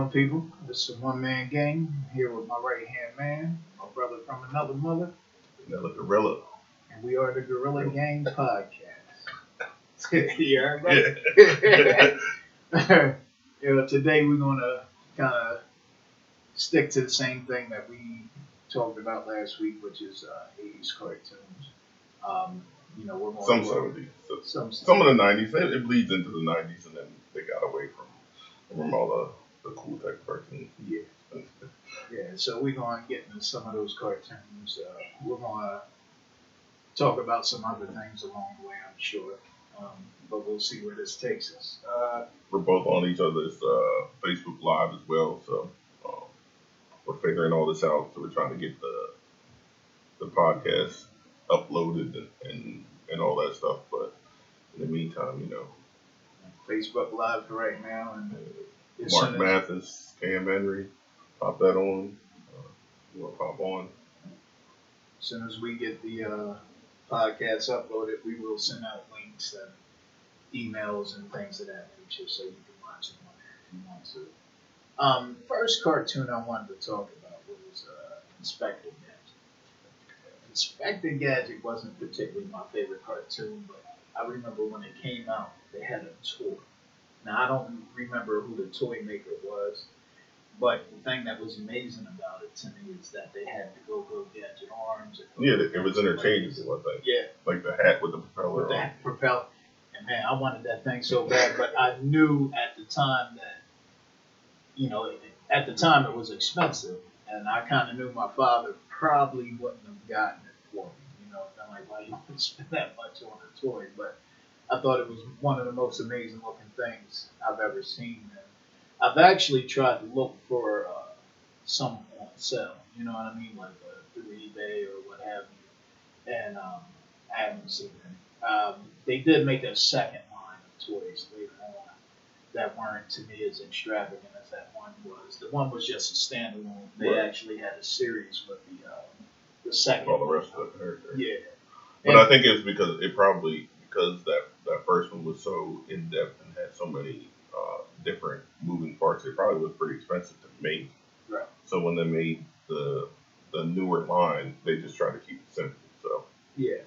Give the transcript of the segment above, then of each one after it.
on, people? This is a one man gang. I'm here with my right hand man, my brother from another mother, Another gorilla. and we are the Gorilla Gang Podcast. Yeah, Yeah. right. Today we're gonna kind of stick to the same thing that we talked about last week, which is 80s cartoons. Um, we're going Some to 70s. some Some of the 90s. It bleeds into the 90s, and then they got away from all the cool type cartoons. yeah. Yeah, so we're going to get into some of those cartoons. We're going to talk about some other things along the way, I'm sure. But we'll see where this takes us. We're both on each other's Facebook Live as well, so we're figuring all this out. So we're trying to get the podcast uploaded and all that stuff. But in the meantime, Facebook Live for right now. And as Mark soon as, Mathis, Cam Henry, pop that on. You want to pop on? as soon as we get the podcast uploaded, we will send out links and emails and things of that nature so you can watch it on there if you want to. First cartoon I wanted to talk about was Inspector Gadget. Inspector Gadget wasn't particularly my favorite cartoon, but I remember when it came out, they had a toy. Now, I don't remember who the toy maker was, but the thing that was amazing about it to me is that they had the Go-Go Gadget arms. Yeah, it was interchangeable, I think. Yeah. Like the hat with the propeller With on. that propeller. And man, I wanted that thing so bad, but I knew at the time that, at the time it was expensive, and I kind of knew my father probably wouldn't have gotten it for me. I'm like, why you want to spend that much on a toy? But I thought it was one of the most amazing looking things I've ever seen. And I've actually tried to look for some on sale. You know what I mean, like through eBay or what have you. And I haven't seen any. They did make a second line of toys later on that weren't to me as extravagant as that one was. The one was just a standalone. They Right. actually had a series with the second. All the rest of the characters. Yeah. But And- I think it's because that first one was so in depth and had so many different moving parts. It probably was pretty expensive to make. Right. So when they made the newer line, they just tried to keep it simple. So Yeah.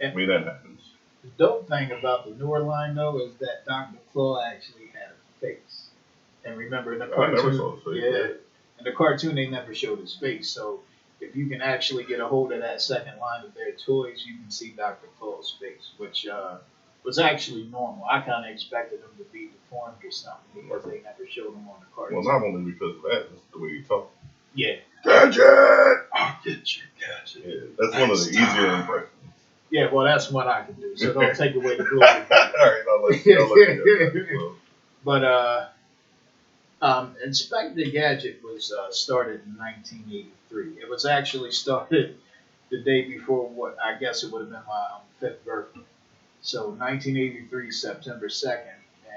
I mean that happens. The dope thing about the newer line though is that Dr. Claw actually had a face. And remember in the I cartoon, never saw his face. yeah, in the cartoon they never showed his face. So if you can actually get a hold of that second line of their toys, you can see Dr. Claw's face, which was actually normal. I kind of expected him to be deformed or something because they never showed him on the cartoon. Well, not only because of that, it's the way he talks. Yeah. Gadget! I'll get you, Gadget. Yeah, that's one of the easier impressions. Yeah, well, that's what I can do. So don't take away the glory. All right, I'll let you. But Inspector Gadget was started in 1983. It was actually started the day before what I guess it would have been my fifth birthday. So 1983, September 2nd,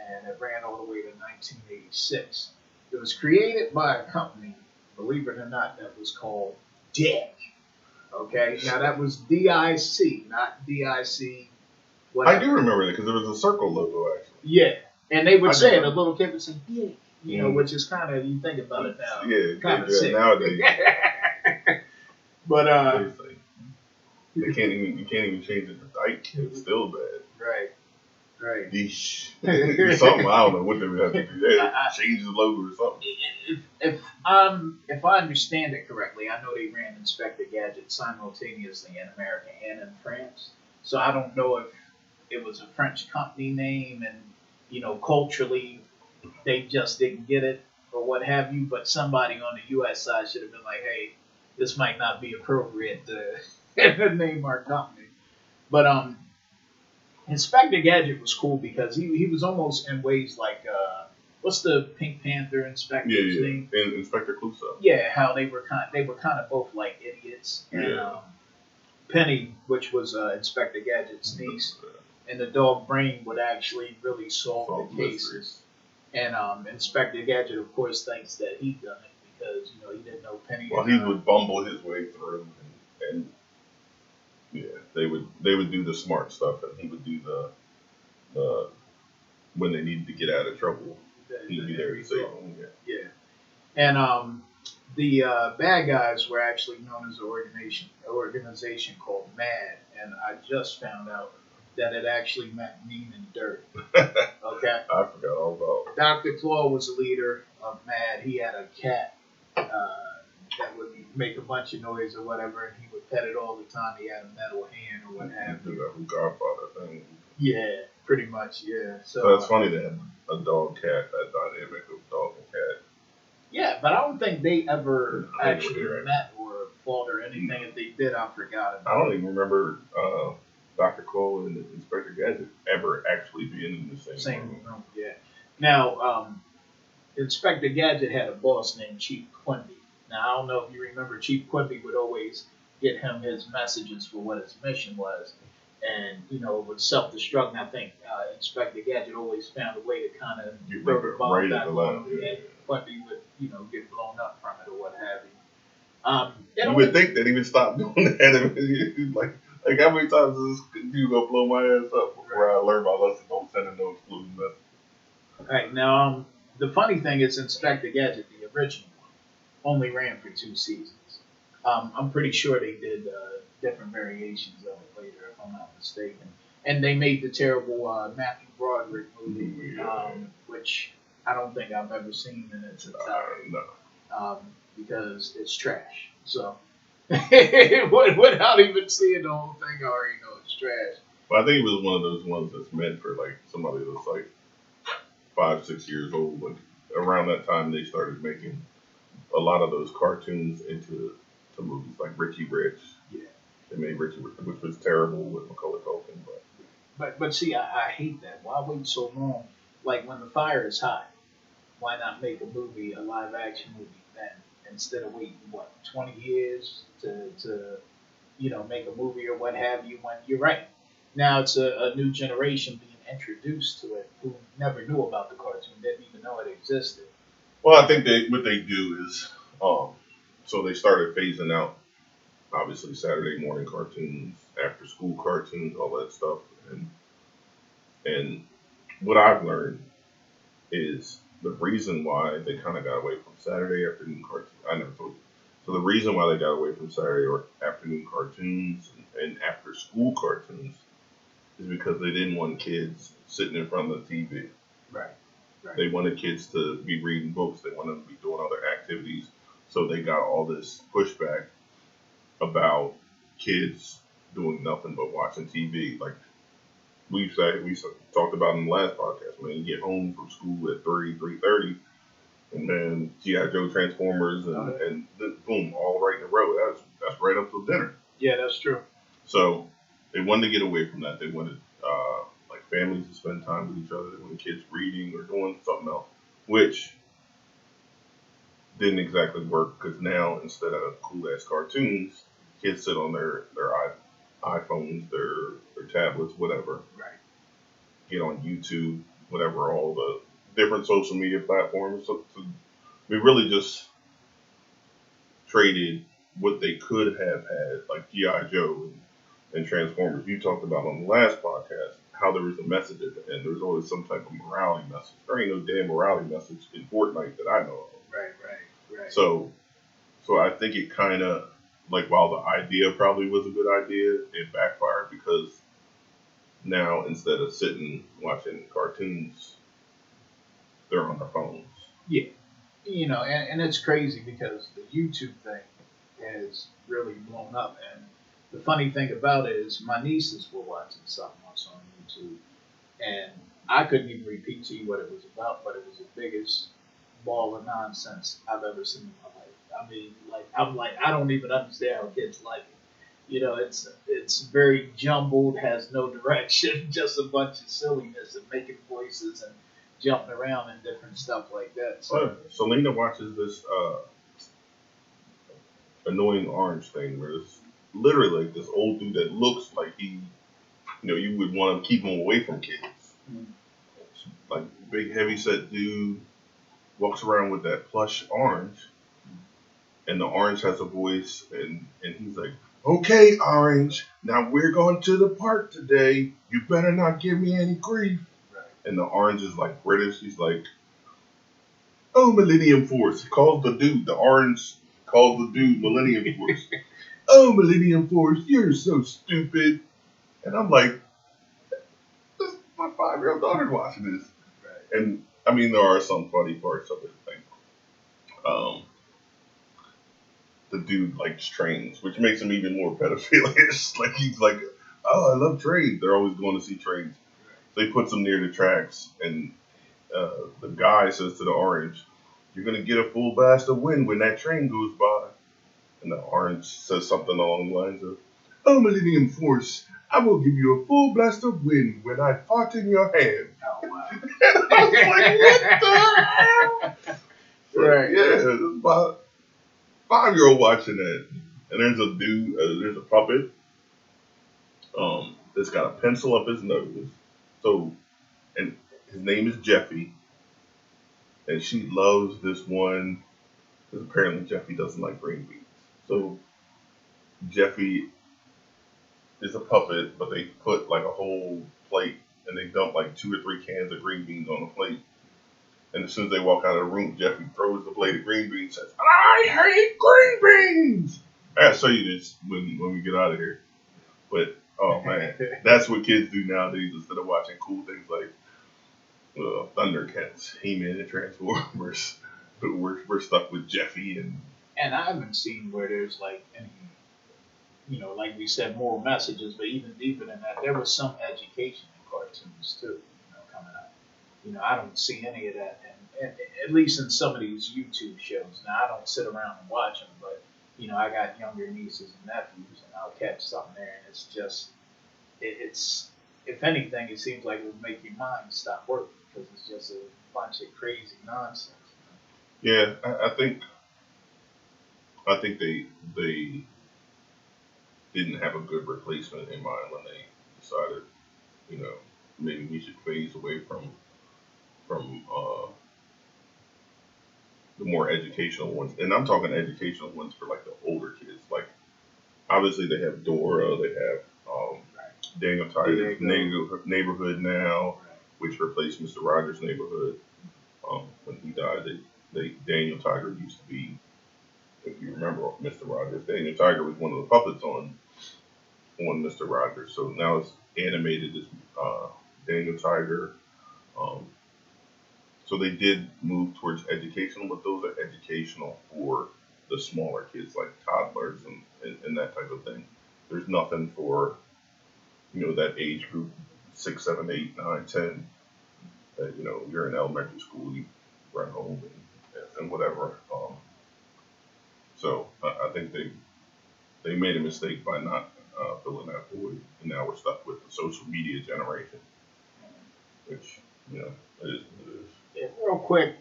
and it ran all the way to 1986. It was created by a company, believe it or not, that was called DIC. Okay, now that was DIC, not DIC. I do remember that because there was a circle logo actually. Yeah, and they would I say do it. A little kid would say DIC, which is kind of, you think about it now, Yeah, kind of they do sick. that nowadays. But You can't even change it to Dyke. It's still bad. right. Yeesh. Something, I don't know what they would have to do. They change the logo or something. If I understand it correctly, I know they ran Inspector Gadget simultaneously in America and in France. So I don't know if it was a French company name and culturally they just didn't get it or what have you. But somebody on the U.S. side should have been like, hey, this might not be appropriate to name our company. But Inspector Gadget was cool because he was almost in ways like what's the Pink Panther Inspector's name? And Inspector Clouseau. Yeah, how they were kind of both like idiots. And Yeah. Penny, which was Inspector Gadget's niece, and the dog Brain would actually really solve the cases. And Inspector Gadget, of course, thinks that he done it because he didn't know Penny. Well, he would bumble his way through, and yeah, they would do the smart stuff, and he would do the when they needed to get out of trouble, he'd be there to save them. Yeah. And the bad guys were actually known as an organization called MAD, and I just found out that it actually meant mean and dirty. Okay. I forgot all about. Dr. Claw was the leader of MAD. He had a cat that would make a bunch of noise or whatever, and he would pet it all the time. He had a metal hand or what have Do you. that Godfather thing. Yeah, pretty much, yeah. So it's funny they had a dog cat, that dynamic of dog and cat. Yeah, but I don't think they ever I actually agree, right? met or fought or anything. If they did, I forgot I about don't even remember Dr. Cole and Inspector Gadget ever actually being in the it. same Same room. room, yeah. Now, Inspector Gadget had a boss named Chief Quimby. Now, I don't know if you remember, Chief Quimby would always get him his messages for what his mission was. And, it would self destruct. And I think Inspector Gadget always found a way to kind of You throw remember the bomb right back at the on last. him. Yeah. And Quimby would, get blown up from it or what have you. You would think that he would stop doing that. like how many times is this you gonna blow my ass up before I learn my lesson? Don't send a no exclusion message. All right, now the funny thing is Inspector Gadget, the original one, only ran for 2 seasons. I'm pretty sure they did different variations of it later, if I'm not mistaken. And they made the terrible Matthew Broderick movie, which I don't think I've ever seen in its entirety, No. because it's trash. So without even seeing the whole thing, I already know it's trash. But I think it was one of those ones that's meant for like somebody that's like 5, 6 years old. Like around that time, they started making a lot of those cartoons into movies, like Richie Rich. Yeah. They made Richie Rich, which was terrible with Macaulay Culkin. But see, I hate that. Why wait so long? Like when the fire is hot, why not make a movie, a live action movie then, instead of waiting 20 years to make a movie or what have you? When you're right, now it's a new generation being introduced to it who never knew about the cartoon, didn't even know it existed. Well, I think what they do is, so they started phasing out, obviously, Saturday morning cartoons, after school cartoons, all that stuff. And what I've learned is the reason why they kind of got away from Saturday afternoon cartoons. I never told you. So the reason why they got away from Saturday or afternoon cartoons and after school cartoons is because they didn't want kids sitting in front of the TV. Right. They wanted kids to be reading books. They wanted to be doing other activities. So they got all this pushback about kids doing nothing but watching TV. Like we talked about in the last podcast, man, you get home from school at 3:30, and then G.I. Joe, Transformers, and boom, all right in a row. That's right up till dinner. Yeah, that's true. So they wanted to get away from that. They wanted like families to spend time with each other. They wanted kids reading or doing something else, which didn't exactly work because now instead of cool ass cartoons, kids sit on their iPhones, their tablets, whatever. Right. Get on YouTube, whatever, all the different social media platforms. So we really just traded what they could have had, like G.I. Joe and Transformers. You talked about on the last podcast how there was a message at the end. There's always some type of morality message. There ain't no damn morality message in Fortnite that I know of. Right. So I think it kind of, like, while the idea probably was a good idea, it backfired because now instead of sitting watching cartoons, they're on their phones. Yeah. And it's crazy because the YouTube thing has really blown up. And the funny thing about it is my nieces were watching something else on YouTube. And I couldn't even repeat to you what it was about, but it was the biggest ball of nonsense I've ever seen in my life. I mean, I don't even understand how kids like it. It's very jumbled, has no direction, just a bunch of silliness and making voices and jumping around and different stuff like that. So Selena watches this annoying orange thing where it's literally like this old dude that looks like he, you would want to keep him away from kids. Mm. Like big heavy set dude walks around with that plush orange, and the orange has a voice, and he's like, "Okay, Orange, now we're going to the park today. You better not give me any grief." Right. And the orange is like British. He's like, Oh, Millennium Force. He calls the dude, the orange, calls the dude Millennium Force. Oh, Millennium Force, you're so stupid. And I'm like, my 5-year-old daughter's watching this. Right. And I mean, there are some funny parts of it. Like, the dude likes trains, which makes him even more pedophilic. Like, he's like, oh, I love trains. They're always going to see trains. So he puts them near the tracks, and the guy says to the orange, you're going to get a full blast of wind when that train goes by. And the orange says something along the lines of, oh, Millennium Force, I will give you a full blast of wind when I fart in your hand. Oh, wow. And I was like, what the hell? Right. Yeah, this is my 5-year-old watching that. And there's a dude, there's a puppet that's got a pencil up his nose. So, and his name is Jeffy. And she loves this one, because apparently Jeffy doesn't like green beans. So, Jeffy is a puppet, but they put like a whole plate and they dump like 2 or 3 cans of green beans on the plate. And as soon as they walk out of the room, Jeffy throws the plate of green beans and says, I hate green beans! I gotta show you this when we get out of here. But, oh man, that's what kids do nowadays instead of watching cool things like Thundercats, He-Man, and Transformers. We're stuck with Jeffy And I haven't seen where there's like any, like we said, moral messages, but even deeper than that, there was some education in cartoons too, coming out. I don't see any of that, and at least in some of these YouTube shows. Now, I don't sit around and watch them, but I got younger nieces and nephews, and I'll catch something there, and it's just, it's, if anything, it seems like it would make your mind stop working because it's just a bunch of crazy nonsense. yeah, I think they didn't have a good replacement in mind when they decided, maybe we should phase away from the more educational ones. And I'm talking educational ones for like the older kids. Like obviously they have Dora, they have Daniel Tiger's Neighborhood Now, which replaced Mr. Rogers' Neighborhood. When he died, Daniel Tiger used to be, if you remember Mr. Rogers, Daniel Tiger was one of the puppets on Mr. Rogers. So now it's animated as Daniel Tiger. So they did move towards educational, but those are educational for the smaller kids, like toddlers and that type of thing. There's nothing for, that age group, 6, 7, 8, 9, 10. That, you're in elementary school, you run home and whatever. So I think they made a mistake by not filling that void, and now we're stuck with the social media generation, which, it is what it is. Yeah, real quick,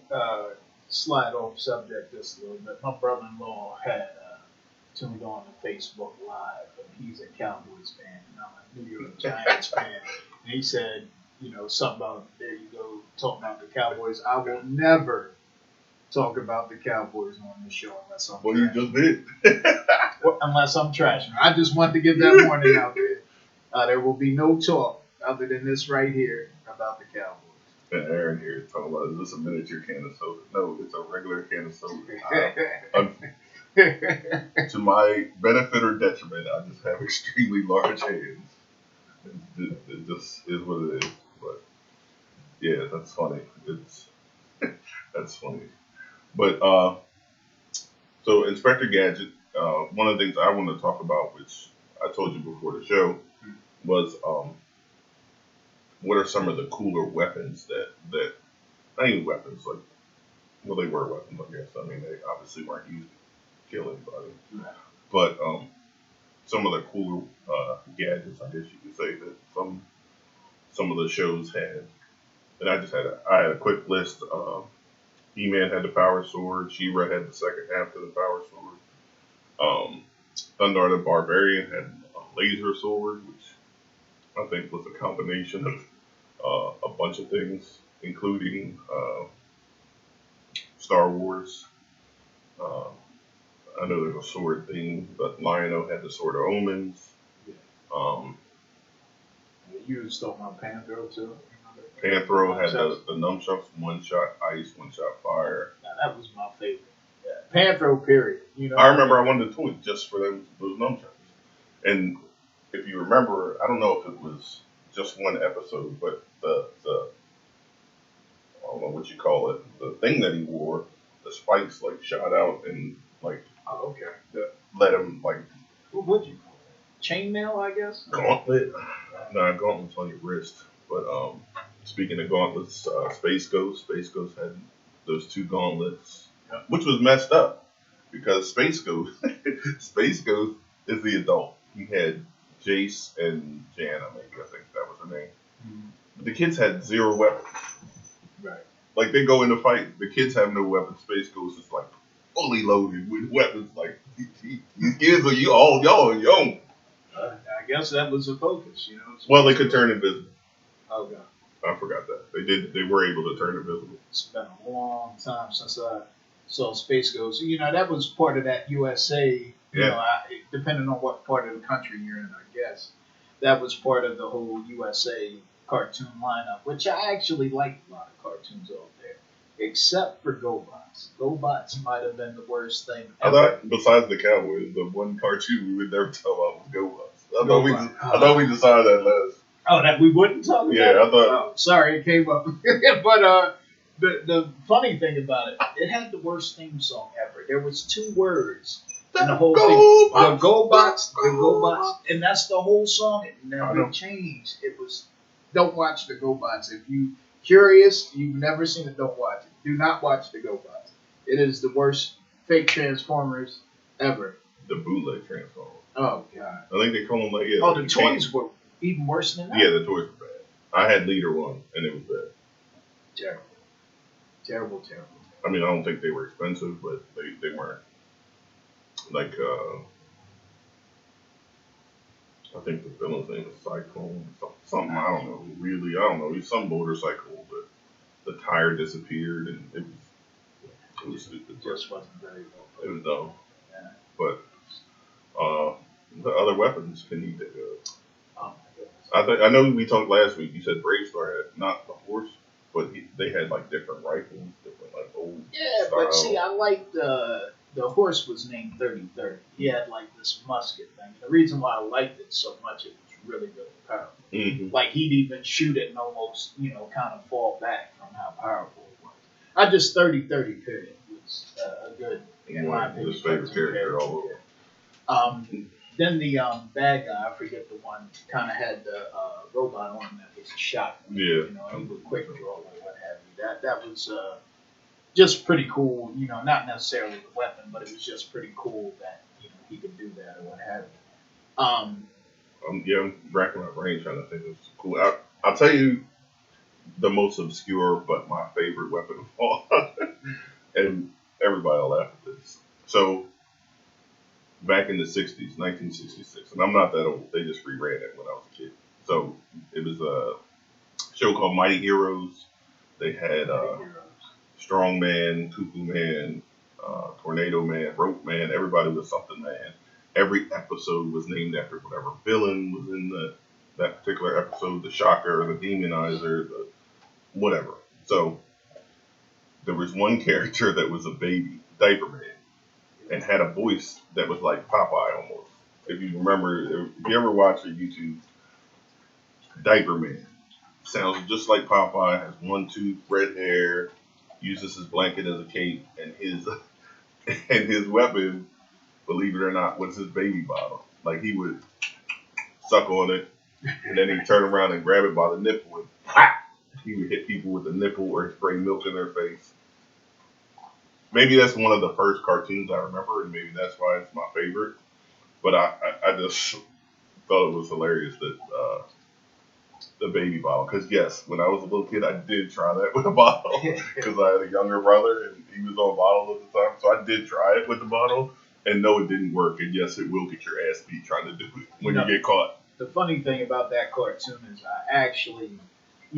slide off subject just a little bit. My brother-in-law had tuned on to Facebook Live, and he's a Cowboys fan, and I'm a New York Giants fan. And he said, something about, there you go, talking about the Cowboys. I will never talk about the Cowboys on the show unless I'm Well, you just did. unless I'm trashing. I just wanted to give that warning out there. There will be no talk other than this right here about the Cowboys. And Aaron here is talking about, is this a miniature can of soda? No, it's a regular can of soda. To my benefit or detriment, I just have extremely large hands. It just is what it is. But yeah, that's funny. That's funny. But so Inspector Gadget, one of the things I want to talk about, which I told you before the show, was what are some of the cooler weapons that not even weapons, like, well, they were weapons, I guess. I mean, they obviously weren't used to kill anybody. Right. But some of the cooler gadgets, I guess you could say, that some of the shows had. And I had a quick list. He-Man had the power sword. She-Ra had the second half to the power sword. Thundarr the Barbarian had a laser sword, which I think was a combination of a bunch of things, including Star Wars. I know there's a sword thing, but Lion-O had the Sword of Omens. You was talking about Panthro too. Panthro had the nunchucks, one shot ice, one shot fire. that was my favorite. Yeah. Panthro, period. You know. I remember I wanted to tweet just for those nunchucks. And if you remember, I don't know if it was just one episode, but the I don't know what you call it, the thing that he wore, the spikes like shot out and like Oh, okay. let him like What would you call it? Chainmail, I guess. gauntlet. Nah, gauntlet's on your wrist. But speaking of gauntlets, Space Ghost had those two gauntlets, which was messed up because Space Ghost is the adult. He had Jace and Jana, maybe I think that was her name. Mm-hmm. But the kids had zero weapons. Right. Like they go in a fight, the kids have no weapons. Space Ghost is like fully loaded with weapons. Like these kids are y'all are young. I guess that was the focus, you know. Well, they could turn invisible. Okay. I forgot that they were able to turn invisible. It's been a long time since I saw Space Ghost. You know, that was part of that USA. You know, depending on what part of the country you're in, I guess that was part of the whole USA cartoon lineup, which I actually liked a lot of cartoons out there, except for GoBots. GoBots might have been the worst thing I ever. thought, besides the Cowboys, the one cartoon we would never tell about was GoBots. I thought we decided that last. Oh, that we wouldn't talk about? Yeah, I thought. Oh, sorry, it came up. But the funny thing about it, it had the worst theme song ever. There was 2 words in the whole thing. The GoBots, and that's the whole song. It never changed. It was, don't watch the GoBots. If you curious, you've never seen it, don't watch it. Do not watch the GoBots. It is the worst fake Transformers ever. The bootleg Transformers. Oh, God. I think they call them like, the toys were even worse than that. Yeah, the toys were bad. I had Leader One, and it was bad. Terrible. I mean, I don't think they were expensive, but they weren't. Like, I think the villain's name is Cyclone. Something, I don't know. Really, I don't know. He's some motorcycle, but the tire disappeared, and it was stupid. It just wasn't very well put. It was dumb. Yeah. But the other weapons can you think of? Oh my goodness. I know we talked last week. You said Bravestar had not the horse, but they had like different rifles, different like old. Yeah, style. but see, I liked the horse was named 30-30. He had like this musket thing. The reason why I liked it so much, it was really powerful. Mm-hmm. Like he'd even shoot it and almost, kind of fall back from how powerful it was. I just 30-30 period was a good, in my opinion, his favorite character all over. Then the bad guy, I forget the one, kind of had the robot arm that was a shotgun. Yeah. You know, he would quick draw or what have you. That was just pretty cool. You know, not necessarily the weapon, but it was just pretty cool that he could do that or what have you. I'm racking my brain trying to think of some cool. I'll tell you the most obscure, but my favorite weapon of all, and everybody will laugh at this. So. Back in the 60s, 1966, and I'm not that old. They just reran it when I was a kid. So it was a show called Mighty Heroes. They had Strong Man, Cuckoo Man, Tornado Man, Rope Man. Everybody was something man. Every episode was named after whatever villain was in that particular episode. The Shocker, the Demonizer, the whatever. So there was one character that was a baby, Diaper Man. And had a voice that was like Popeye almost. If you remember, if you ever watch a YouTube, Diaper Man sounds just like Popeye. Has 1 tooth, red hair, uses his blanket as a cape, and his weapon, believe it or not, was his baby bottle. Like he would suck on it, and then he'd turn around and grab it by the nipple and pop! He would hit people with the nipple or spray milk in their face. Maybe that's one of the first cartoons I remember, and maybe that's why it's my favorite. But I just thought it was hilarious that the baby bottle. Because yes, when I was a little kid, I did try that with a bottle because I had a younger brother and he was on bottles at the time. So I did try it with the bottle, and no, it didn't work. And yes, it will get your ass beat trying to do it when you get caught. The funny thing about that cartoon is I actually,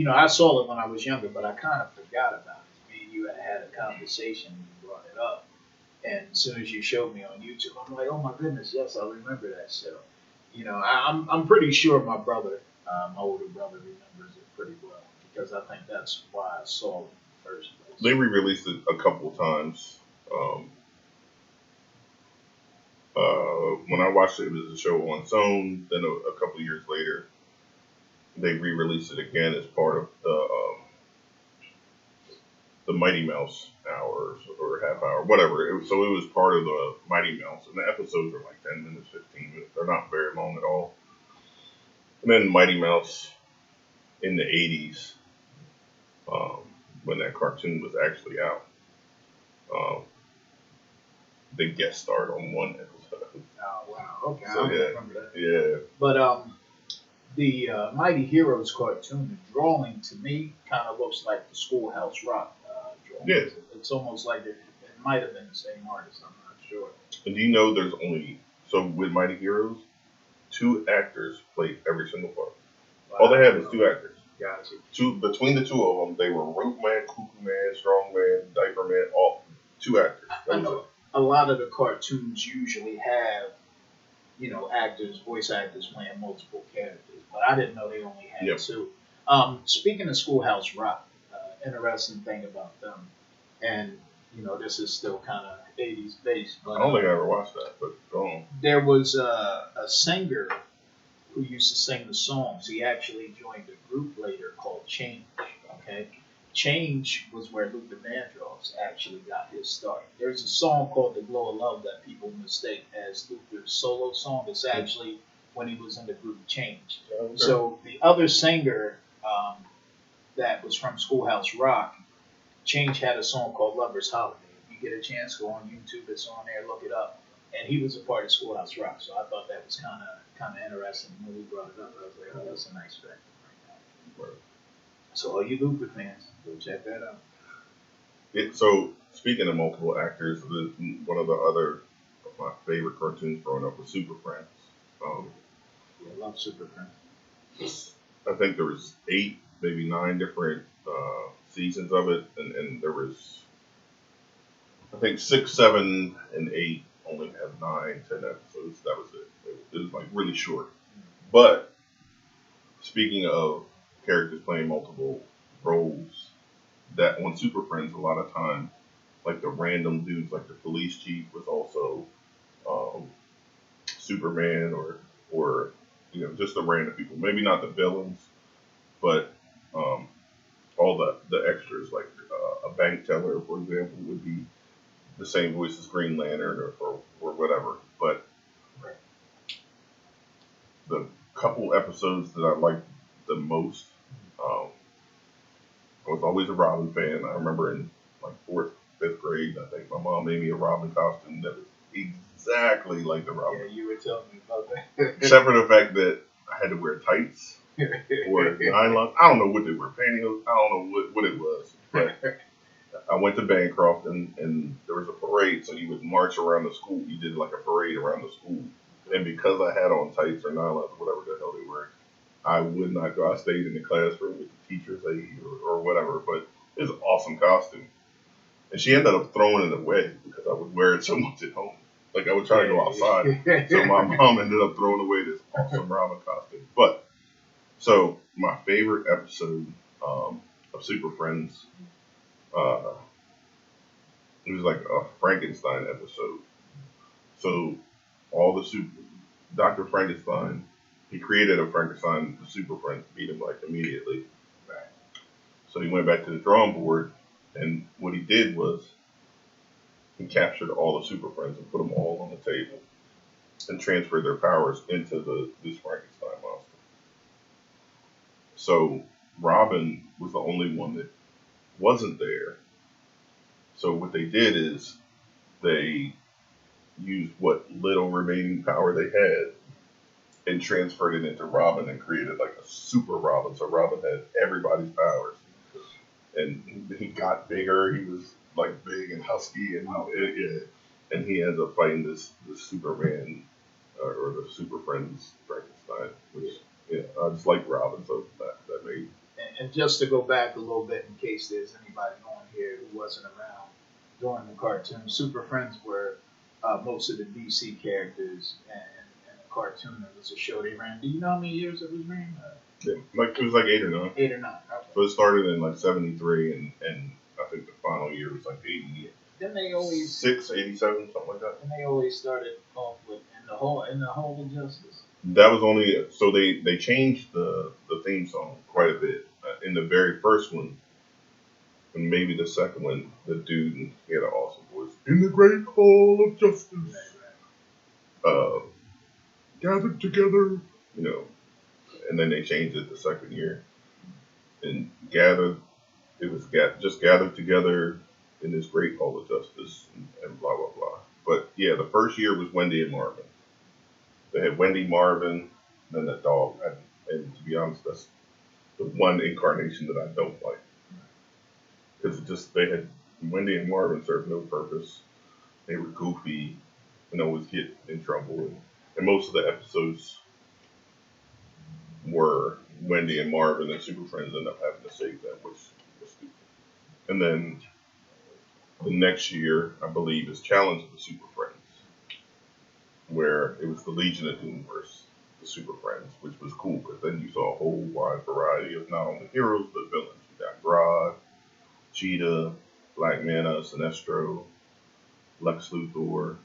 I saw it when I was younger, but I kind of forgot about it. Me and you had a conversation. It up, and as soon as you showed me on YouTube, I'm like, oh my goodness, yes, I remember that show. I'm pretty sure my brother, my older brother, remembers it pretty well because I think that's why I saw it in the first place. They re-released it a couple times. Um, when I watched it, it was a show on its own. Then a couple years later, they re-released it again as part of the Mighty Mouse hours or half hour, whatever. So it was part of the Mighty Mouse, and the episodes are like 10 minutes, 15 minutes. They're not very long at all. And then Mighty Mouse in the 80s, when that cartoon was actually out, um, they guest starred on one episode. Oh wow. Okay, So I yeah, remember that. yeah. But the Mighty Heroes cartoon, the drawing to me kind of looks like the Schoolhouse Rock drawing. Yeah. It's almost like it might have been the same artist. I'm not sure. And do you know there's only, so with Mighty Heroes, 2 actors played every single part. All they had was 2 actors. Gotcha. Between the 2 of them, they were Rope Man, Cuckoo Man, Strong Man, Diaper Man, all 2 actors. I know a lot of the cartoons usually have, actors, voice actors playing multiple characters, but I didn't know they only had Yep. 2. Speaking of Schoolhouse Rock, interesting thing about them, and this is still kind of 80s based, but I don't think I ever watched that, but go on. there was a singer who used to sing the songs. He actually joined a group later called Change. Okay, Change was where Luther Vandross actually got his start. There's a song called "The Glow of Love" that people mistake as Luther's solo song. It's actually when he was in the group Change. Okay. So the other singer that was from Schoolhouse Rock, Change had a song called "Lover's Holiday." If you get a chance, go on YouTube. It's on there. Look it up. And he was a part of Schoolhouse Rock, so I thought that was kind of interesting when we brought it up. I was like, oh, that's a nice fact. Right. So all you Luther fans, go check that out. So speaking of multiple actors, one of the other of my favorite cartoons growing up was Super Friends. Yeah, I love Super Friends. I think there was 8, maybe 9 different seasons of it, and there was, I think 6, 7, and 8 only have 9, 10 episodes. That was it. It was like really short. But speaking of characters playing multiple roles, that on Super Friends, a lot of time, like the random dudes, like the police chief was also Superman, or just the random people. Maybe not the villains, but all the extras, like a bank teller, for example, would be the same voice as Green Lantern or whatever. But the couple episodes that I liked the most, I was always a Robin fan. I remember in like 4th, 5th grade, I think my mom made me a Robin costume that was exactly like the Robin. Yeah, you were telling me about that. Except for the fact that I had to wear tights or nylon. I don't know what they were, pantyhose. I don't know what it was. But I went to Bancroft and there was a parade, so you would march around the school. You did like a parade around the school. And because I had on tights or nylon or whatever the hell they were, I would not go. I stayed in the classroom with the teacher's aide or whatever. But it was an awesome costume. And she ended up throwing it away because I would wear it so much at home. Like I would try to go outside. So my mom ended up throwing away this awesome Robin costume. But so my favorite episode of Super Friends, it was like a Frankenstein episode. So all the Dr. Frankenstein, he created a Frankenstein. The Super Friends beat him like immediately. Right. So he went back to the drawing board, and what he did was he captured all the Super Friends and put them all on the table and transferred their powers into this Frankenstein monster. So Robin was the only one that wasn't there. So what they did is they used what little remaining power they had and transferred it into Robin and created like a super Robin. So Robin had everybody's powers. And he got bigger. He was like big and husky, and he ends up fighting this Superman or the Super Friends Frankenstein, which I just like Robin, so that made. And just to go back a little bit, in case there's anybody on here who wasn't around during the cartoon, Super Friends were most of the DC characters, and the cartoon, it was a show they ran. Do you know how many years it was ran? Yeah, like it was like 8 or 9. 8 or 9. Okay. So it started in like '73, and I think the final year was like 86, Then they always 87, something like that. and they always started off with in the Hall of Justice. That was only so they changed the theme song quite a bit. In the very first one, and maybe the second one, the dude, he had an awesome voice. In the great hall of justice, gathered together, you know. And then they changed it the second year, and gathered. It was just gathered together in this great hall of justice, and blah blah blah. But yeah, the first year was Wendy and Marvin. They had Wendy, Marvin, and then the dog. And to be honest, that's the one incarnation that I don't like. Because they had Wendy and Marvin served no purpose. They were goofy and always get in trouble. And most of the episodes were Wendy and Marvin, and Super Friends end up having to save them, which was stupid. And then the next year, I believe, is Challenge of the Super Friends, where it was the Legion of Doom versus the Super Friends, which was cool because then you saw a whole wide variety of not only heroes but villains. You got Grodd, Cheetah, Black Manta, Sinestro, Lex Luthor,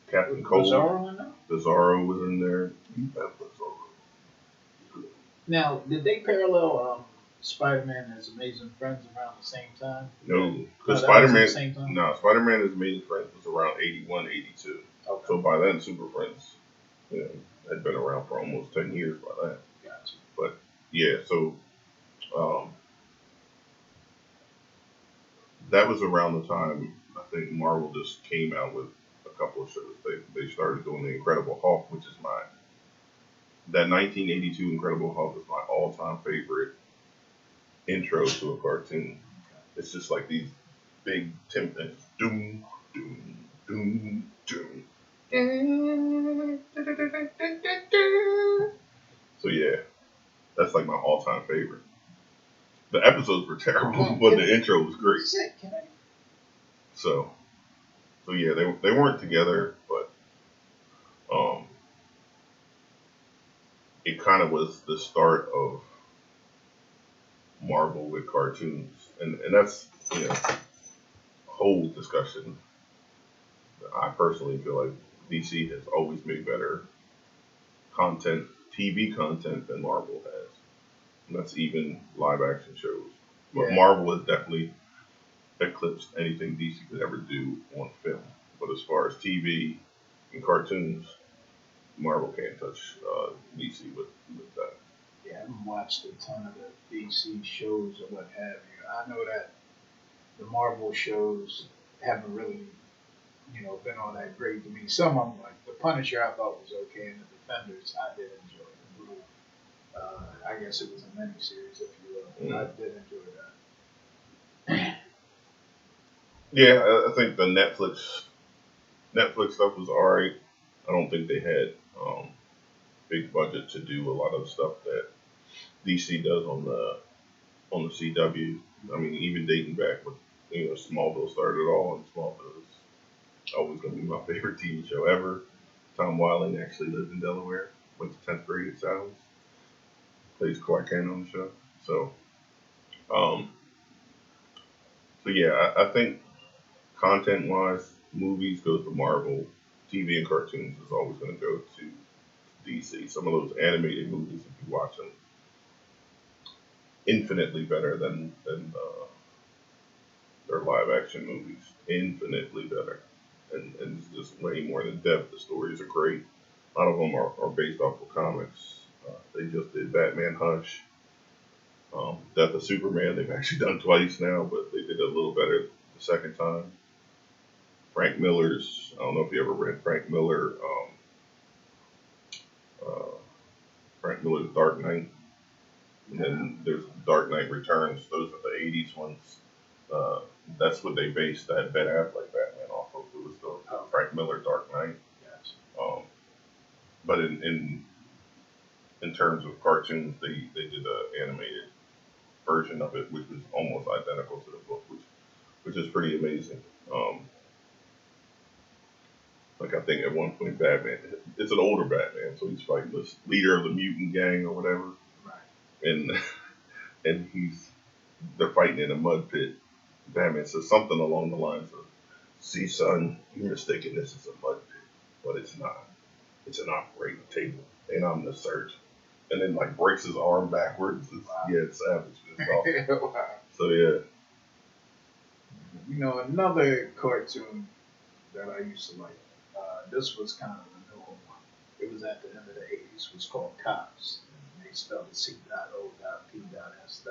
Captain Cold. Bizarro in there? Bizarro was in there. You bet Bizarro. Now, did they parallel Spider-Man and His Amazing Friends around the same time? No, because that was at the same Spider-Man. time? No, Spider-Man and His Amazing Friends was around 81, 82. Okay. So by then, Super Friends, had been around for almost 10 years by then. Gotcha. But yeah, so that was around the time I think Marvel just came out with a couple of shows. They started doing the Incredible Hulk, which is that 1982 Incredible Hulk is my all-time favorite intro to a cartoon. It's just like these big timpans, doom, doom, doom, doom. So yeah, that's like my all-time favorite. The episodes were terrible, but the intro was great. So yeah, they weren't together, but it kind of was the start of Marvel with cartoons, and that's a whole discussion. I personally feel like DC has always made better content, TV content, than Marvel has, and that's even live action shows. But Yeah. Marvel has definitely eclipsed anything DC could ever do on film. But as far as TV and cartoons, Marvel can't touch DC with that. Yeah, I haven't watched a ton of the DC shows or what have you. I know that the Marvel shows haven't really, been all that great to me. Some of them, like The Punisher, I thought was okay, and The Defenders, I did enjoy. I guess it was a miniseries, if you will. I did enjoy that. Yeah, I think the Netflix stuff was alright. I don't think they had big budget to do a lot of the stuff that DC does on the CW. I mean, even dating back when Smallville started it all, and Smallville is always going to be my favorite TV show ever. Tom Welling actually lived in Delaware. Went to 10th grade at Sal's. Plays Clark Kent on the show. So yeah, I think content-wise, movies goes to Marvel. TV and cartoons is always going to go to DC. Some of those animated movies, if you watch them, infinitely better than their live-action movies. Infinitely better. And it's just way more in depth. The stories are great. A lot of them are based off of comics. They just did Batman Hush. Death of Superman, they've actually done twice now, but they did it a little better the second time. Frank Miller's, I don't know if you ever read Frank Miller's Dark Knight. And then there's Dark Knight Returns. Those are the 80s ones. That's what they based that Ben Affleck Batman off of. It was the Frank Miller Dark Knight. Yes. But in terms of cartoons, they did an animated version of it, which was almost identical to the book, which is pretty amazing. Like I think at one point Batman, it's an older Batman, so he's fighting this leader of the mutant gang or whatever, Right. and they're fighting in a mud pit. Batman says something along the lines of, "See, son, you're mistaken. This is a mud pit, but it's not. It's an operating table, and I'm the surgeon." And then like breaks his arm backwards. Wow. Yeah, it's savage. It's awesome. Wow. So yeah, You know, another cartoon that I used to like. This was kind of a newer one. It was at the end of the '80s. It was called Cops. And they spelled it C.O.P.S.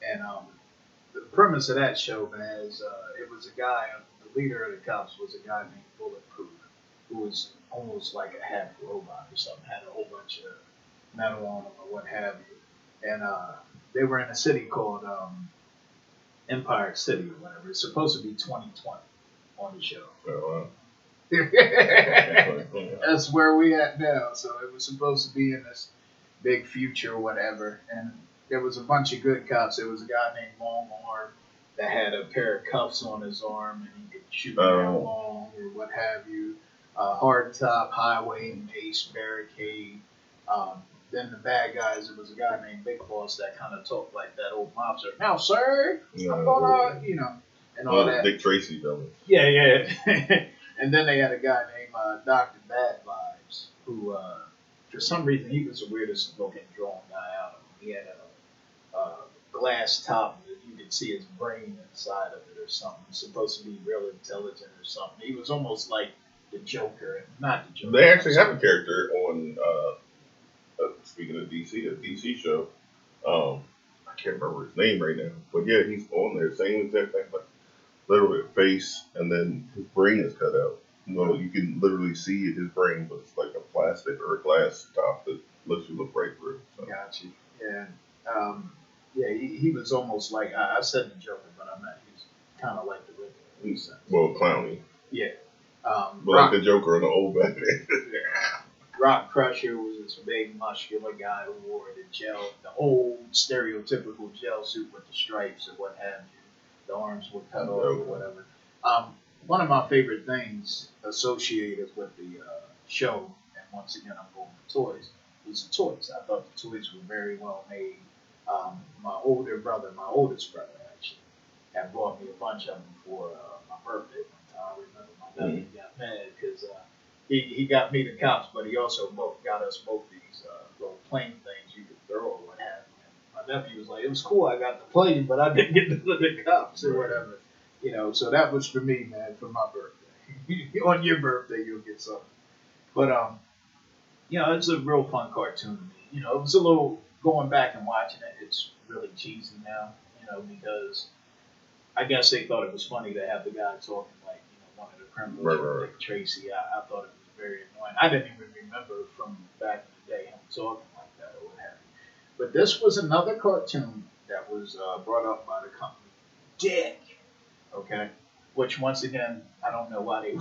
And the premise of that show, man, is it was a guy. The leader of the cops was a guy named Bulletproof, who was almost like a half robot or something. Had a whole bunch of metal on him or what have you. And they were in a city called Empire City or whatever. It's supposed to be 2020 on the show. well, That's where we at now. So it was supposed to be in this big future or whatever. And there was a bunch of good cops. There was a guy named Long Arm that had a pair of cuffs on his arm and he could shoot down long or what have you. Hard Top, Highway, Mace, Barricade. Then the bad guys, it was a guy named Big Boss that kind of talked like that old mobster. Now, sir, I'm gonna, and all that. Dick Tracy villain. Yeah. And then they had a guy named Dr. Bad Vibes, who, for some reason, he was the weirdest looking drawn guy out of him. He had a glass top that you could see his brain inside of it or something. Supposed to be real intelligent or something. He was almost like the Joker, not the Joker. They actually have a character on, speaking of DC, a DC show. I can't remember his name right now, but yeah, he's on there. Same exact thing, like literally a face, and then his brain is cut out. You can literally see his brain, but it's like a plastic or a glass top that lets you look right through. So. Gotcha. Yeah. Yeah, he was almost like, I said the Joker, but I meant he was kind of like the Riddler. He's, well, clowny. Yeah. But like the Joker in the old Batman. Rock Crusher was this big, muscular guy who wore the old stereotypical gel suit with the stripes and what have you. The arms were cut off or whatever. One of my favorite things associated with the show, and once again I'm going for toys, was the toys. I thought the toys were very well made. My oldest brother actually, had bought me a bunch of them for my birthday one time. I remember my nephew got mad because he got me the cops, but he also got us both these little plane things you could throw or what have you. And my nephew was like, it was cool, I got the plane, but I didn't get the cops or whatever. So that was for me, man, for my birthday. On your birthday, you'll get something. But, it's a real fun cartoon to me. It was a little, going back and watching it, it's really cheesy now, because I guess they thought it was funny to have the guy talking like, one of the criminals, Dick Tracy. I thought it was very annoying. I didn't even remember from back in the day him talking like that or what have you. But this was another cartoon that was brought up by the company Dick, okay? Which, once again, I don't know why they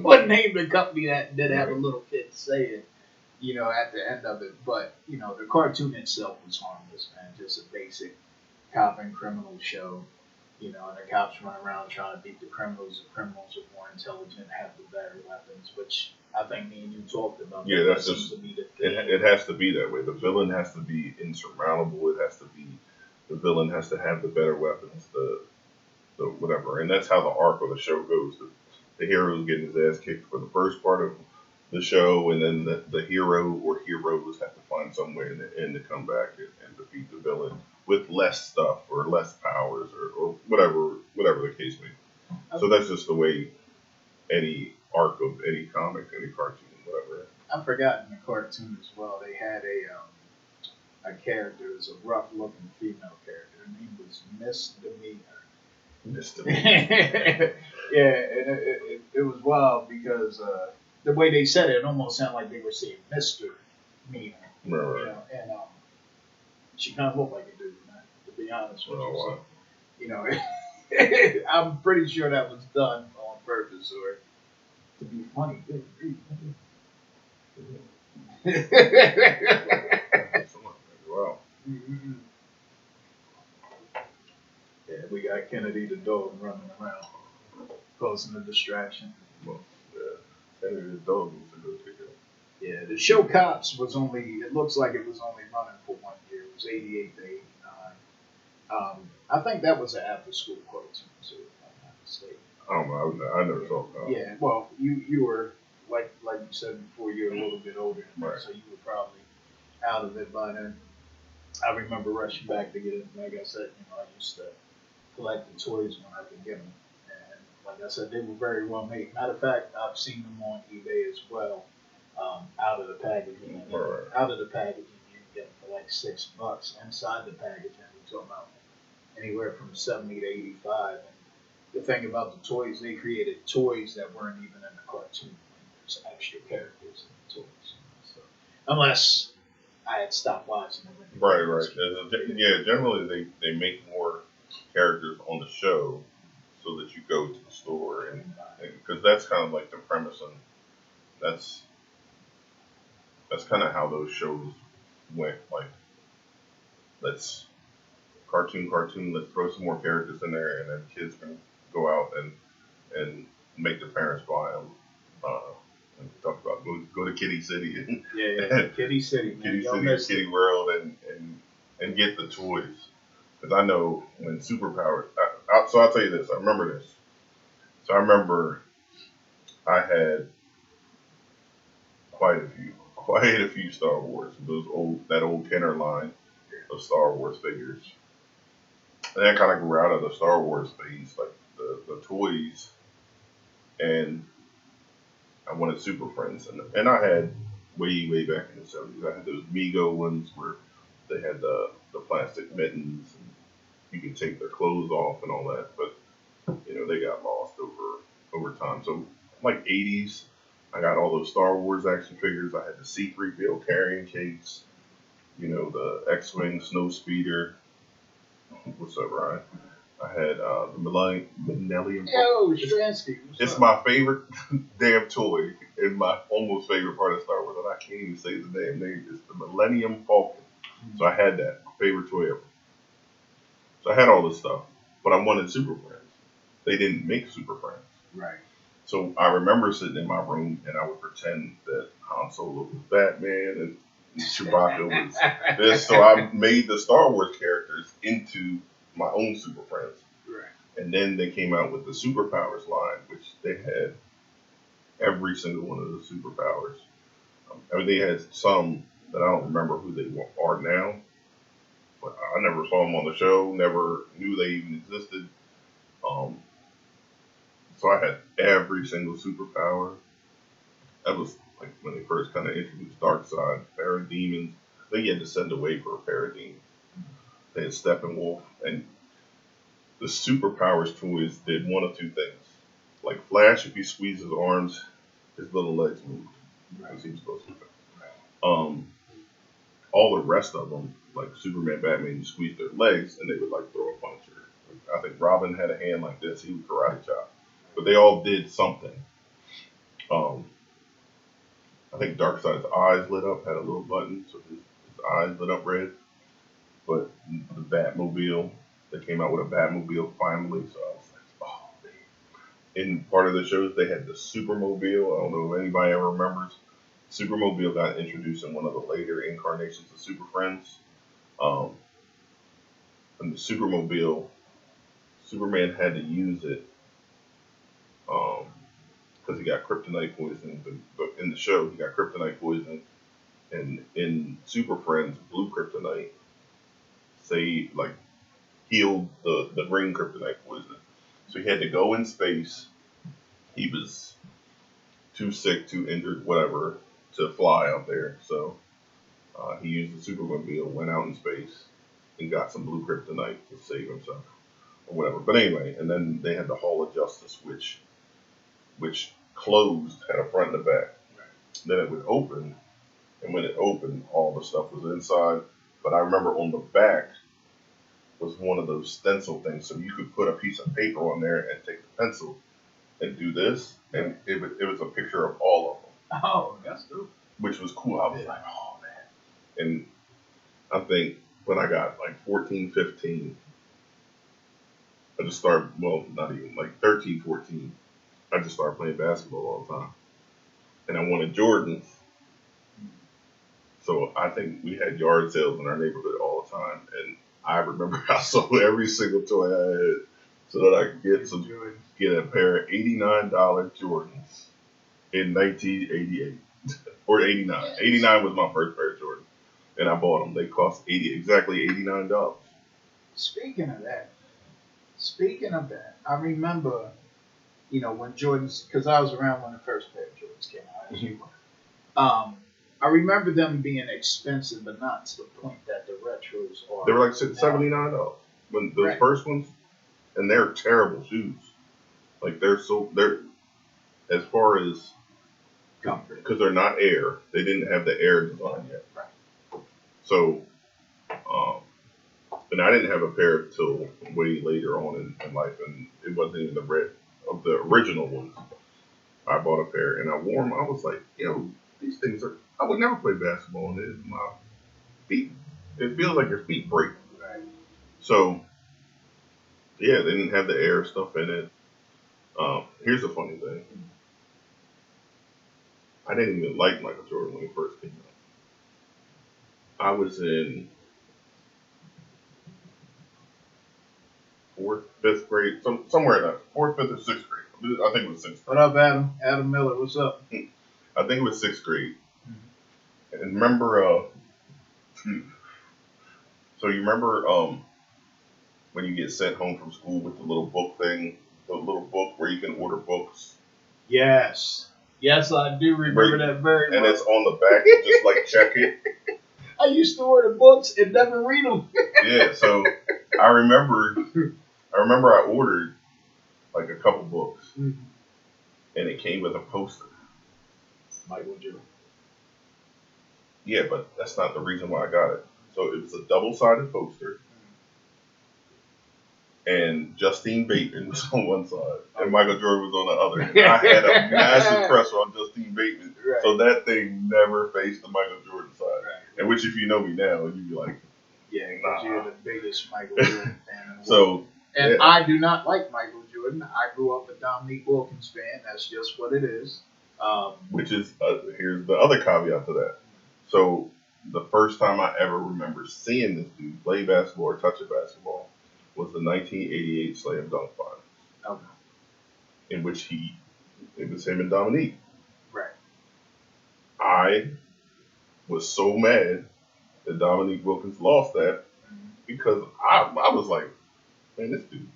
would name the company that did have a little kid say it, at the end of it. But, the cartoon itself was harmless, man. Just a basic cop and criminal show. And the cops run around trying to beat the criminals. The criminals are more intelligent, have the better weapons, which I think me and you talked about. Yeah, that's just, it has to be that way. The villain has to be insurmountable. The villain has to have the better weapons, the whatever. And that's how the arc of the show goes. The hero's getting his ass kicked for the first part of the show, and then the hero or heroes have to find some way in the end to come back and defeat the villain with less stuff or less powers or whatever the case may be. So that's just the way any arc of any comic, any cartoon, whatever. I forgot in the cartoon as well, they had a character, it was a rough looking female character. Her name was Misdemeanor. Yeah, and it was wild because the way they said it almost sounded like they were saying Mr. Meaner. Right. And she kind of looked like a dude, man, to be honest with you. So, I'm pretty sure that was done on purpose or to be funny. Wow. Yeah, we got Kennedy the dog running around, causing a distraction. Well, yeah, Kennedy the dog needs to go take it. Yeah, the show Cops it looks like it was only running for 1 year. It was 88 to 89. I think that was an after school cartoon too, if I'm not mistaken. I don't know. I never saw it. Yeah, well, you were like you said before, you're a little bit older than me, Right. so you were probably out of it by then. I remember rushing back to get it. Like I said, I used to collect the toys when I could get them, and like I said, they were very well made. Matter of fact, I've seen them on eBay as well, out of the packaging. Right. Out of the packaging, you can get them for like $6. Inside the packaging, you're talking about anywhere from 70 to 85. The thing about the toys, they created toys that weren't even in the cartoon. There's extra characters in the toys. So, unless I had stopped watching them. Right. Yeah, generally they make more characters on the show so that you go to the store and because that's kind of like the premise and that's kind of how those shows went. Like, let's cartoon, let's throw some more characters in there, and then kids can go out and make the parents buy them. And we talked about go to Kitty City and Kitty City, Kitty World, and get the toys. Because I know when Superpowers. So I'll tell you this. I remember this. So I remember I had quite a few Star Wars. That old Kenner line of Star Wars figures. And I kind of grew out of the Star Wars phase, like the toys, and I wanted Super Friends, and I had way back in the 70s. I had those Mego ones where they had the plastic mittens, and you could take their clothes off and all that. But they got lost over time. So like 80s, I got all those Star Wars action figures. I had the C-3PO carrying case, the X-Wing snow speeder. What's up, Ryan? I had the Millennium. Yo, Stransky. It's my favorite damn toy and my almost favorite part of Star Wars, and I can't even say the damn name. It's the Millennium Falcon. So I had that. Favorite toy ever. So I had all this stuff, but I wanted Super Friends. They didn't make Super Friends. Right. So I remember sitting in my room and I would pretend that Han Solo was Batman and Chewbacca was this. So I made the Star Wars characters into my own Super Friends. Right. And then they came out with the Superpowers line, which they had every single one of the superpowers. They had some that I don't remember who they are now, but I never saw them on the show, never knew they even existed. So I had every single superpower. That was like when they first kind of introduced Darkseid, Parademons. Then you had to send away for a Parademon. They had Steppenwolf, and the superpowers toys did one of two things. Like Flash, if you squeeze his arms, his little legs moved. As he was supposed to do. All the rest of them, like Superman, Batman, you squeeze their legs and they would like throw a punch. I think Robin had a hand like this. He would karate chop. But they all did something. I think Darkseid's eyes lit up, had a little button, so his eyes lit up red. But the Batmobile, they came out with a Batmobile finally, so I was like, oh man. In part of the shows, they had the Supermobile. I don't know if anybody ever remembers. Supermobile got introduced in one of the later incarnations of Super Friends. And the Supermobile, Superman had to use it because he got kryptonite poisoning. But in the show, he got kryptonite poisoning. And in Super Friends, blue kryptonite healed the green kryptonite poisoning. So he had to go in space. He was too sick, too injured, whatever, to fly out there. So he used the Supermobile, went out in space, and got some blue kryptonite to save himself, or whatever. But anyway, and then they had the Hall of Justice, which closed, had a front and a back. Then it would open, and when it opened, all the stuff was inside. But I remember on the back was one of those stencil things, so you could put a piece of paper on there and take the pencil and do this, and it was a picture of all of them. Oh, that's cool. Which was cool. I was like, oh man. And I think when I got like 14, 15, I just started, well, not even, like 13, 14, I just started playing basketball all the time. And I wanted Jordans. So I think we had yard sales in our neighborhood all the time. And I remember I sold every single toy I had so that I could get a pair of $89 Jordans in 1988 or 89. 89 was my first pair of Jordans, and I bought them. They cost exactly $89. Speaking of that, I remember, when Jordans, because I was around when the first pair of Jordans came out, as you were. I remember them being expensive, but not to the point that the retros are. They were like $79 when those first ones, and they're terrible shoes. Like they're as far as comfort, because they're not Air. They didn't have the Air design yet. Right. So, and I didn't have a pair until way later on in life, and it wasn't even the red of the original ones. I bought a pair and I wore them. I was like, yo, these things are. I would never play basketball in my feet. It feels like your feet break. Right. So, yeah, they didn't have the Air stuff in it. Here's the funny thing. I didn't even like Michael Jordan when he first came out. I was in 4th, 5th grade, somewhere in that 4th, 5th, or 6th grade. I think it was 6th grade. What up, Adam? Adam Miller, what's up? I think it was 6th grade. Mm-hmm. And remember, so you remember when you get sent home from school with the little book thing, the little book where you can order books? Yes. Yes, I do remember that very well. And it's on the back, you just like check it. I used to order books and never read them. Yeah, so I remember I ordered like a couple books, and it came with a poster. Michael Jordan. Yeah, but that's not the reason why I got it. So it was a double-sided poster, and Justine Bateman was on one side, and Michael Jordan was on the other. And I had a massive crush on Justine Bateman, right. So that thing never faced the Michael Jordan side. Right. And which, if you know me now, you'd be like, yeah, because you're the biggest Michael Jordan fan. So, and yeah. I do not like Michael Jordan. I grew up a Dominique Wilkins fan. That's just what it is. Which is, here's the other caveat to that. So, the first time I ever remember seeing this dude play basketball or touch a basketball was the 1988 Slam Dunk Finals. Okay. In which it was him and Dominique. Right. I was so mad that Dominique Wilkins lost that because I was like, man, this dude.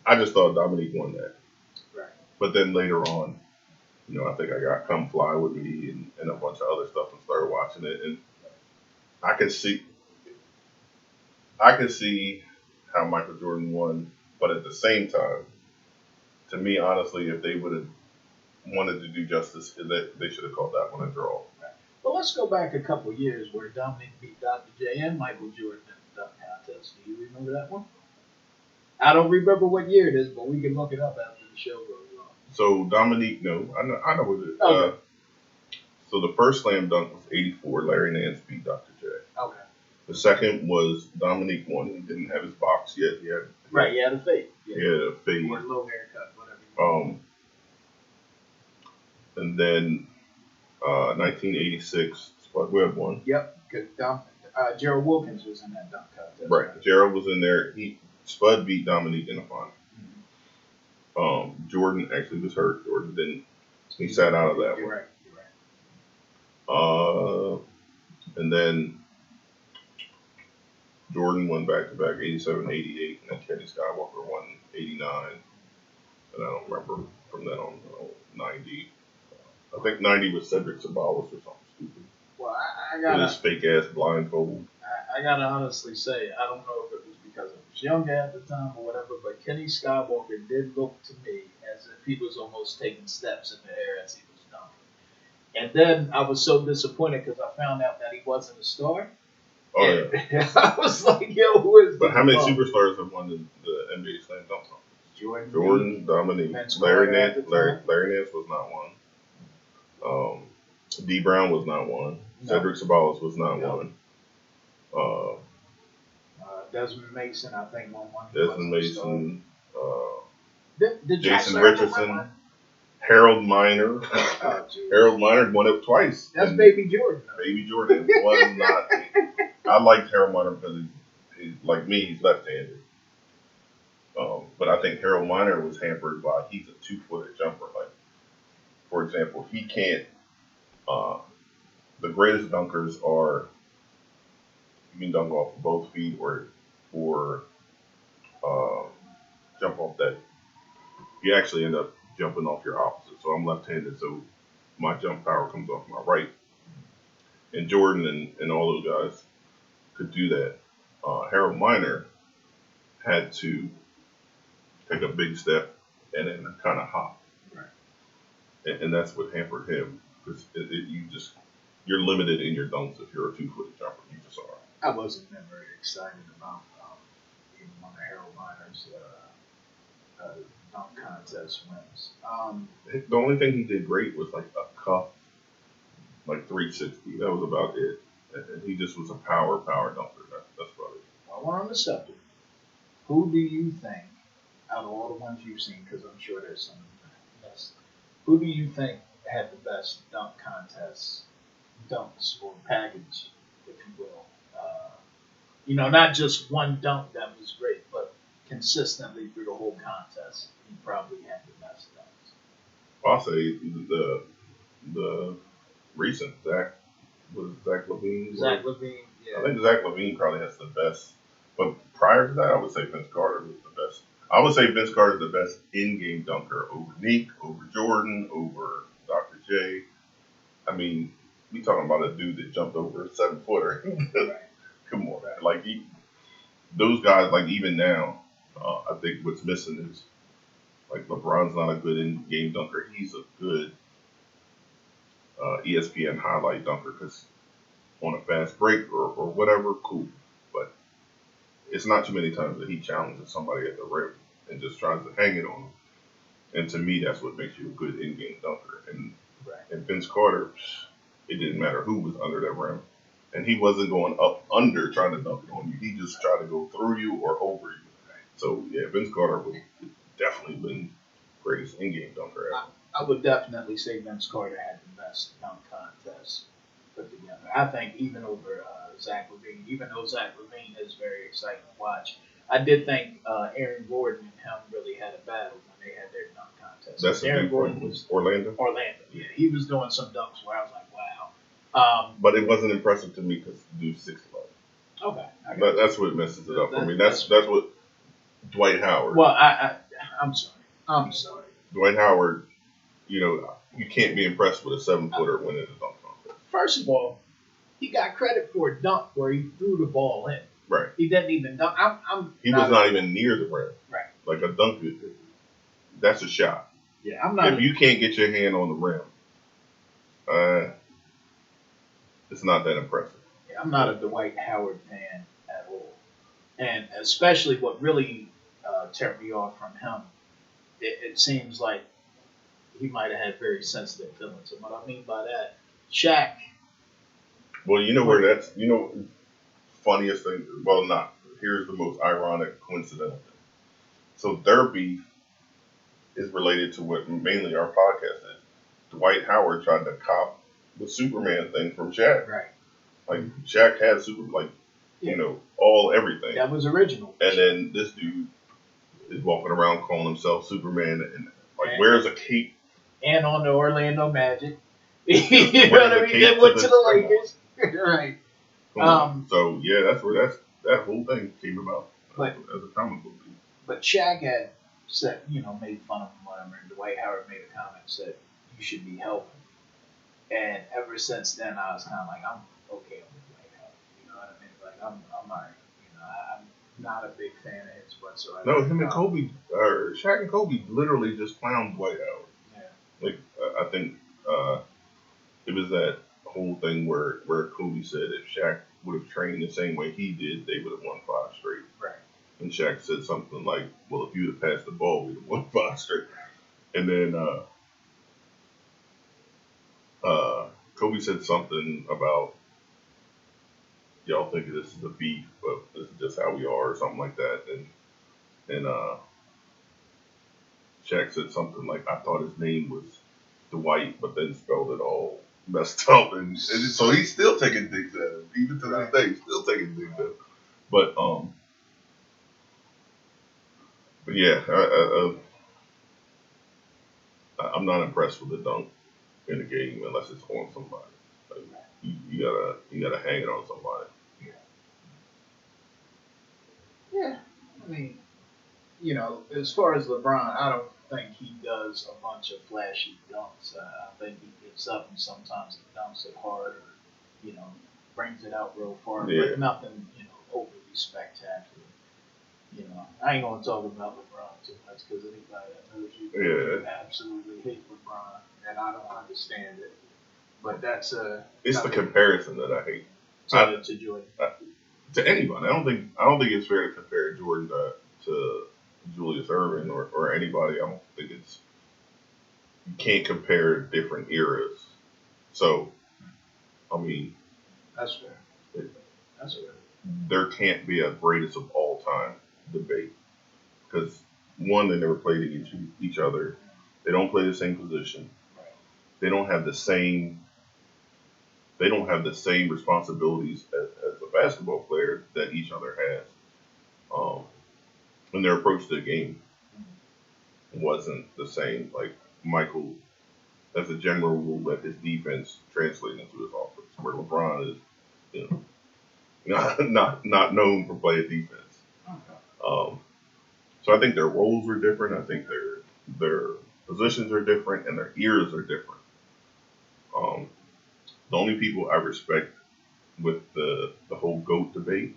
I just thought Dominique won that. Right. But then later on, I think I got Come Fly With Me and a bunch of other stuff and started watching it. And I could see how Michael Jordan won. But at the same time, to me, honestly, if they would have wanted to do justice, they should have called that one a draw. Well, let's go back a couple of years where Dominique beat Dr. J and Michael Jordan in the dunk contest. Do you remember that one? I don't remember what year it is, but we can look it up after the show goes on. So Dominique, no, I know what it is. Okay. So the first slam dunk was 84. Larry Nance beat Dr. J. Okay. The second was Dominique won. He didn't have his box yet. He had a fade. Yeah. He had a fade. Or a low haircut, whatever. And then 1986, Spud Webb won. Yep. Good. Gerald Wilkins was in that dunk contest. Right. Gerald was in there. Spud beat Dominique in the final. Mm-hmm. Jordan actually was hurt. Jordan didn't. He sat out of that one. You're right. And then Jordan won back-to-back 87, 88, and then Kenny Skywalker won 89. And I don't remember from then on 90. I think 90 was Cedric Sabalas or something stupid. Well, I gotta. With his fake-ass blindfold. I gotta honestly say, I don't know if it was because I was younger at the time or whatever, but Kenny Skywalker did look to me as if he was almost taking steps in the air as he was dunking. And then I was so disappointed because I found out that he wasn't a star. Oh, yeah. I was like, yo, who is this? But how many superstars have won the NBA Slam Dunk Contest? Jordan, Dominique, Larry Nance. Larry Nance was not one. D. Brown was not one. No. Cedric Sabalas was not one. Desmond Mason, I think, won one. Desmond Mason. Did Jason Richardson. Harold Miner. Oh, geez. Harold Miner won it twice. That's Baby Jordan. Baby Jordan was not. I liked Harold Miner because he's like me. He's left-handed. But I think Harold Miner was hampered by he's a 2-footed jumper. Like, for example, he can't. Uh, the greatest dunkers are you can dunk off both feet or uh, jump off that. You actually end up jumping off your opposite. So I'm left-handed, so my jump power comes off my right. And Jordan and all those guys could do that. Harold Miner had to take a big step and then kind of hop, Right. and that's what hampered him because you're limited in your dunks if you're a 2-footed jumper. You just are. I wasn't never excited about even one of Harold Miner's dunk contest wins. The only thing he did great was like a cuff, like 360. That was about it. And he just was a power dunker. That's about it. While we're on the subject, who do you think, out of all the ones you've seen, because I'm sure there's some best, who do you think had the best dunk contests, dunks, or package, if you will? Not just one dunk that was great, but consistently through the whole contest, he probably had the best dunks. I'll say the recent Zach LaVine. Zach LaVine, I yeah. think Zach LaVine probably has the best. But prior to that, I would say Vince Carter was the best. I would say Vince Carter is the best in-game dunker over Neek, over Jordan, over Dr. J. I mean, we talking about a dude that jumped over a 7-footer. Right. Come on, man. Like those guys, like even now, I think what's missing is like LeBron's not a good in-game dunker. He's a good ESPN highlight dunker because on a fast break or whatever, cool. But it's not too many times that he challenges somebody at the rim and just tries to hang it on them. And to me, that's what makes you a good in-game dunker. And Vince Carter, it didn't matter who was under that rim. And he wasn't going up under trying to dunk it on you. He just tried to go through you or over you. So, yeah, Vince Carter would definitely been greatest in-game dunker ever. I would definitely say Vince Carter had the best dunk contest put together. I think even over Zach LaVine, even though Zach LaVine is very exciting to watch, I did think Aaron Gordon and him really had a battle when they had their dunk contest. That's Aaron Gordon was Orlando? Orlando, yeah. He was doing some dunks where I was like, wow. But it wasn't impressive to me because dude's 6'11". Okay. But that's what messes it up for me. That's what Dwight Howard. Well, I'm sorry. Dwight Howard, you can't be impressed with a 7-footer winning a dunk contest. First of all, he got credit for a dunk where he threw the ball in. Right. He didn't even dunk. He was not even near the rim. Right. Like a dunk, that's a shot. Yeah, I'm not. If you can't get your hand on the rim, it's not that impressive. Yeah, I'm not a Dwight Howard fan at all. And especially what really turned me off from him, it seems like he might have had very sensitive feelings. And what I mean by that, Shaq. Well, you know where that's, funniest thing, well, not. Here's the most ironic, coincidental thing. So their beef is related to what mainly our podcast is. Dwight Howard tried to cop the Superman thing from Shaq. Right. Like, Shaq had everything. That was original. And then this dude is walking around calling himself Superman and wears a cape. And on the Orlando Magic. You know what I mean? They went to the Lakers. Right. So yeah, that's where that whole thing came about as a comic book piece. But Shaq had said, made fun of him, whatever, and Dwight Howard made a comment, said, you should be helping. And ever since then, I was kind of like, I'm okay with Dwight Howard. You know what I mean? Like, I'm all right. I'm not a big fan of his whatsoever. No, him and Kobe, or Shaq and Kobe literally just clowned Dwight Howard. Yeah. Like, I think it was that whole thing where Kobe said if Shaq would have trained the same way he did, they would have won 5 straight. Right. And Shaq said something like, well, if you'd have passed the ball, we'd have won 5 straight. And then Kobe said something about, y'all think this is a beef, but this is just how we are, or something like that. And Shaq said something like, "I thought his name was Dwight, but then spelled it all messed up," and so he's still taking digs at him, even to this day. He's still taking digs at him. But yeah, I'm not impressed with the dunk in the game unless it's on somebody. Like, you gotta hang it on somebody. Yeah, I mean, as far as LeBron, I don't think he does a bunch of flashy dunks. I think he gets up and sometimes he dunks it hard or, brings it out real far, Yeah. but nothing, overly spectacular. I ain't gonna talk about LeBron too much because anybody that knows you absolutely hate LeBron, and I don't understand it. But that's it's the comparison that I hate to Jordan. To anybody. I don't think it's fair to compare Jordan to Julius Erving or anybody. I don't think it's you can't compare different eras. So, I mean, that's fair. That's fair. There can't be a greatest of all time debate because one, they never played against each other. They don't play the same position. They don't have the same. They don't have the same responsibilities as a basketball player that each other has. And their approach to the game wasn't the same. Like Michael, as a general rule, let his defense translate into his offense, where LeBron is, not known for playing defense. So I think their roles are different. I think their positions are different, and their eras are different. The only people I respect with the whole GOAT debate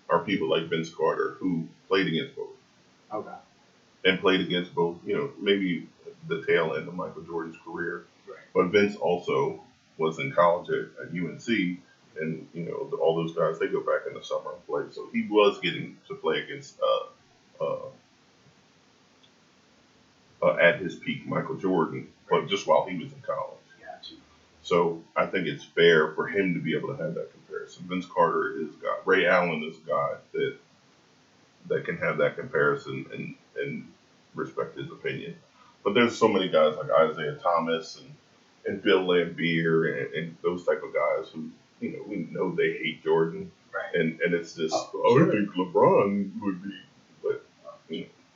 are people like Vince Carter, who played against both. Okay. And played against both, maybe the tail end of Michael Jordan's career. Right. But Vince also was in college at UNC, and, all those guys, they go back in the summer and play. So he was getting to play against, at his peak, Michael Jordan, but just while he was in college. Gotcha. So I think it's fair for him to be able to have that comparison. Vince Carter is a guy. Ray Allen is a guy that can have that comparison and respect his opinion. But there's so many guys like Isaiah Thomas and Bill Laimbeer and those type of guys who, we know they hate Jordan. Right. And it's just, I think LeBron would be. But,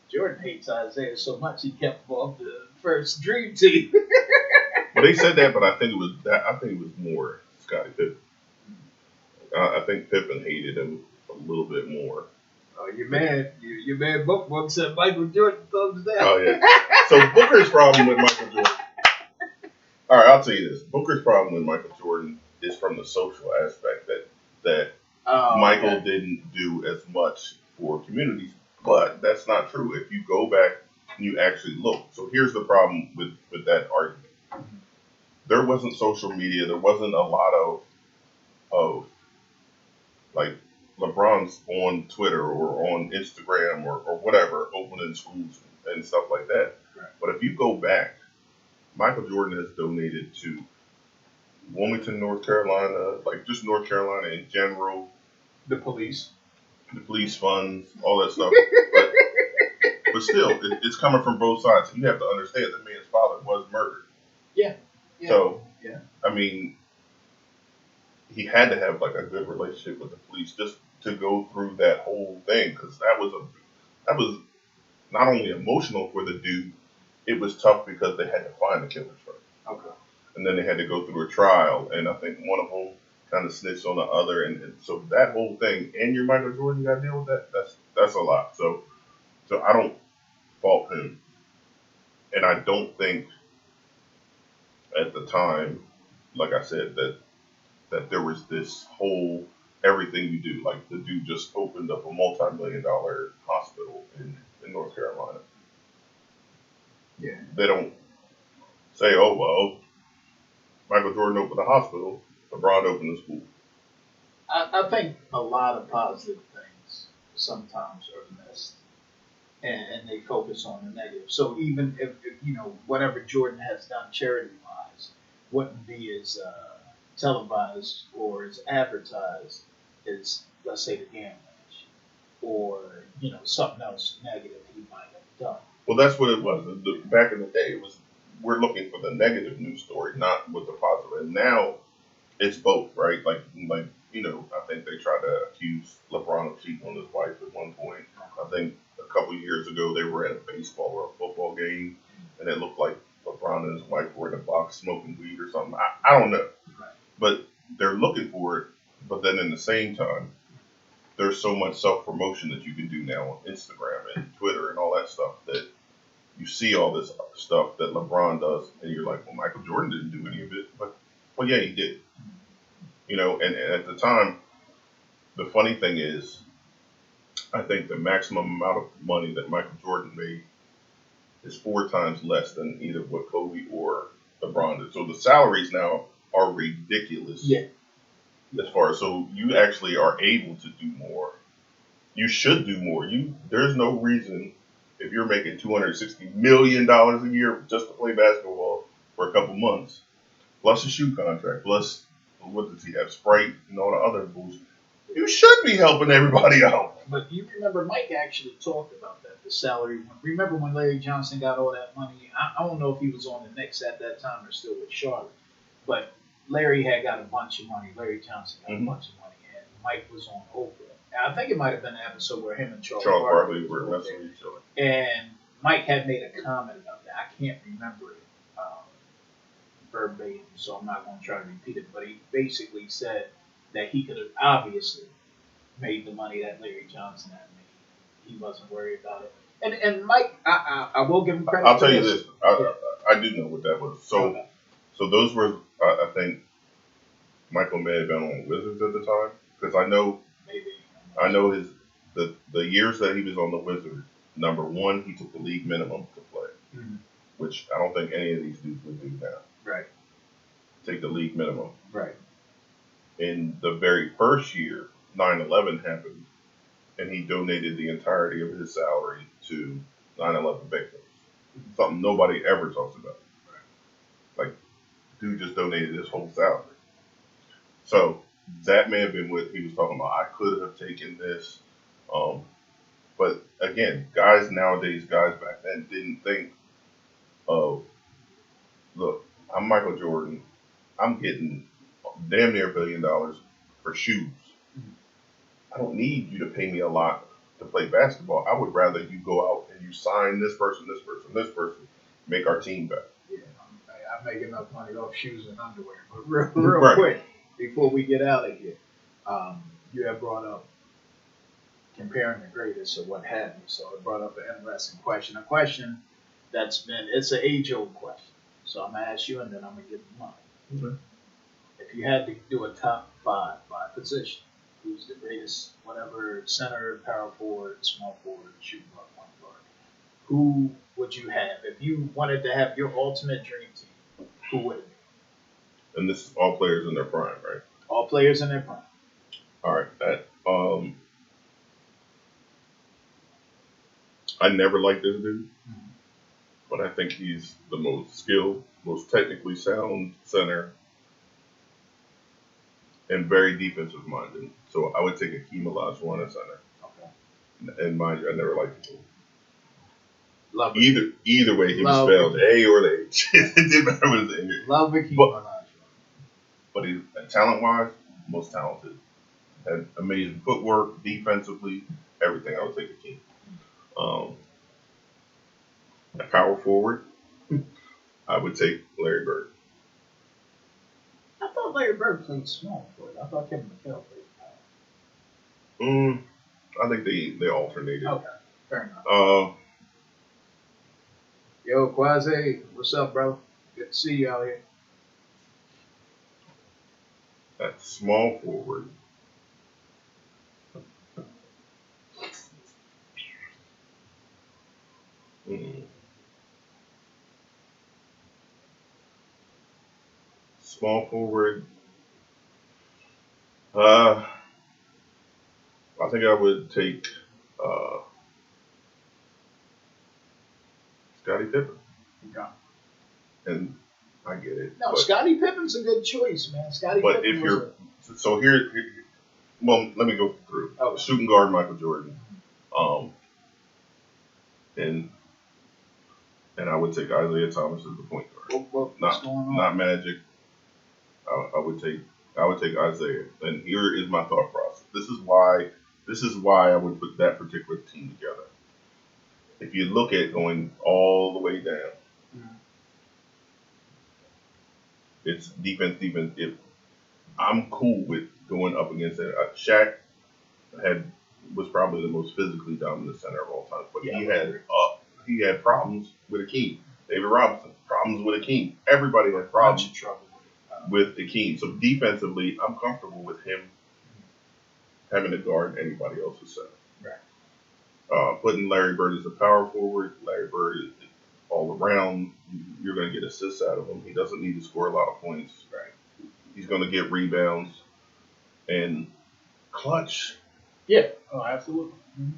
Jordan hates Isaiah so much he kept him off the first Dream Team. Well, they said that, but I think it was more Scottie Pippen. I think Pippen hated him a little bit more. Oh, your man Book said Michael Jordan thumbs down. Oh yeah. So Booker's problem with Michael Jordan. All right, I'll tell you this. Booker's problem with Michael Jordan is from the social aspect that Michael didn't do as much for communities. But that's not true. If you go back and you actually look. So here's the problem with that argument. There wasn't social media. There wasn't a lot of like LeBron's on Twitter or on Instagram or whatever, opening schools and stuff like that. Right. But if you go back, Michael Jordan has donated to Wilmington, North Carolina, like just North Carolina in general. The police funds, all that stuff. But still, it's coming from both sides. You have to understand the man's father was murdered. Yeah. So, I mean, he had to have like a good relationship with the police just to go through that whole thing, because that was not only emotional for the dude, it was tough because they had to find the killers first. Okay. And then they had to go through a trial, and I think one of them kind of snitched on the other, and so that whole thing, and you're Michael Jordan, you got to deal with that. That's a lot. So I don't fault him, and I don't think at the time, like I said, that there was this whole everything you do. Like the dude just opened up a multi-million-dollar hospital in North Carolina. Yeah. They don't say, oh, well, Michael Jordan opened a hospital, LeBron opened a school. I think a lot of positive things sometimes are missed, and they focus on the negative. So even if whatever Jordan has done charity-wise wouldn't be as televised or as advertised as, let's say, the gambling issue, or something else negative he might have done. Well, that's what it was. Back in the day, it was we're looking for the negative news story, not with the positive. And now it's both, right? Like I think they tried to accuse LeBron of cheating on his wife at one point. I think a couple years ago they were at a baseball or a football game, and it looked like LeBron and his wife were in a box smoking weed or something. I don't know, but they're looking for it. But then in the same time, there's so much self promotion that you can do now on Instagram and Twitter and all that stuff that you see all this stuff that LeBron does, and you're like, well, Michael Jordan didn't do any of it, but well, yeah, he did. And at the time, the funny thing is, I think the maximum amount of money that Michael Jordan made is 4 times less than either what Kobe or LeBron did. So the salaries now are ridiculous. Yeah. As far as so you actually are able to do more. You should do more. There's no reason if you're making $260 million a year just to play basketball for a couple months, plus a shoe contract, plus what does he have, Sprite and all the other bullshit. You should be helping everybody out. But you remember Mike actually talked about that, the salary. Remember when Larry Johnson got all that money? I don't know if he was on the Knicks at that time or still with Charlotte, but Larry had got a bunch of money. Larry Johnson got a bunch of money, and Mike was on Oprah. And I think it might have been an episode where him and Charles Barkley were messing with each other. And Mike had made a comment about that. I can't remember it verbatim, so I'm not going to try to repeat it. But he basically said that he could have obviously made the money that Larry Johnson had made. He wasn't worried about it. And Mike, I will give him credit. I'll tell you this. I do know what that was. So those were, I think, Michael may have been on Wizards at the time because I know the years that he was on the Wizards. Number one, he took the league minimum to play, which I don't think any of these dudes would do now. Right. Take the league minimum. Right. In the very first year, 9/11 happened, and he donated the entirety of his salary to 9/11 victims. Something nobody ever talks about. Right. Like, dude just donated his whole salary. So that may have been what he was talking about. I could have taken this. But again, guys back then didn't think of, look, I'm Michael Jordan. I'm getting damn near $1 billion for shoes. I don't need you to pay me a lot to play basketball. I would rather you go out and you sign this person, make our team better. Yeah, I make enough money off shoes and underwear. But real quick, before we get out of here, you have brought up comparing the greatest or what have you. So it brought up an interesting question. A question it's an age-old question. So I'm going to ask you and then I'm going to give you mine. Okay. If you had to do a top 5 by position, who's the greatest, whatever, center, power forward, small forward, shooting guard, point guard, who would you have? If you wanted to have your ultimate dream team, who would it be? And this is all players in their prime, right? All players in their prime. All right. I never liked this dude, but I think he's the most skilled, most technically sound center, and very defensive minded. So I would take Hakeem Olajuwon at center. Okay. And mind you, I never liked him. Love it. Either way, he was spelled A or the H. It didn't matter what his A. Love Hakeem Olajuwon. But he's talent wise, most talented. Had amazing footwork, defensively, everything. I would take Hakeem. A power forward, I would take Larry Bird. I thought Larry Bird played small forward. I thought Kevin McHale played power. I think they alternated. Okay, fair enough. Yo, Quasi, what's up, bro? Good to see you out here. At small forward. Small forward. I think I would take Scottie Pippen. Okay. And I get it. No, Scottie Pippen's a good choice, man. But if you're so here, well, let me go through. Okay. Shooting guard Michael Jordan. And and I would take Isaiah Thomas as the point guard. What's going on? Not Magic. I would take Isaiah. And here is my thought process. This is why I would put that particular team together. If you look at going all the way down, it's defense. If I'm cool with going up against it. Shaq was probably the most physically dominant center of all time, but he had problems with Akeem. David Robinson, problems with Akeem. Everybody had problems with Akeem. So defensively, I'm comfortable with him having to guard anybody else's center. Right. Putting Larry Bird as a power forward. Larry Bird is all around. You're going to get assists out of him. He doesn't need to score a lot of points. Right. He's going to get rebounds and clutch. Yeah. Oh, absolutely. Mm-hmm.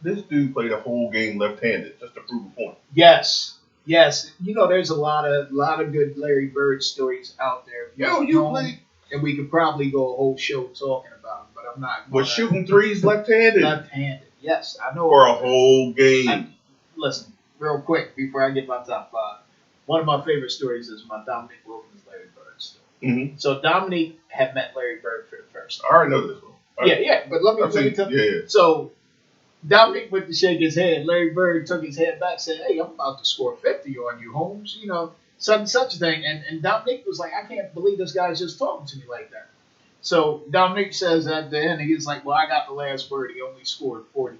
This dude played a whole game left-handed just to prove a point. Yes. You know, there's a lot of good Larry Bird stories out there. You played, and we could probably go a whole show talking about him, but I'm not. Was shooting threes left-handed. Left-handed. Yes, I know. For a whole game. Listen, real quick before I get my top five. One of my favorite stories is my Dominique Wilkins Larry Bird story. Mm-hmm. So Dominique had met Larry Bird for the first time. I already know this one. Yeah, but let me tell you. Yeah. So Dominique went to shake his head. Larry Bird took his head back, said, "Hey, I'm about to score 50 on you, Holmes. You know, such a thing." And Dominique was like, "I can't believe this guy's just talking to me like that." So Dominique says at the end, he's like, "Well, I got the last word. He only scored 49."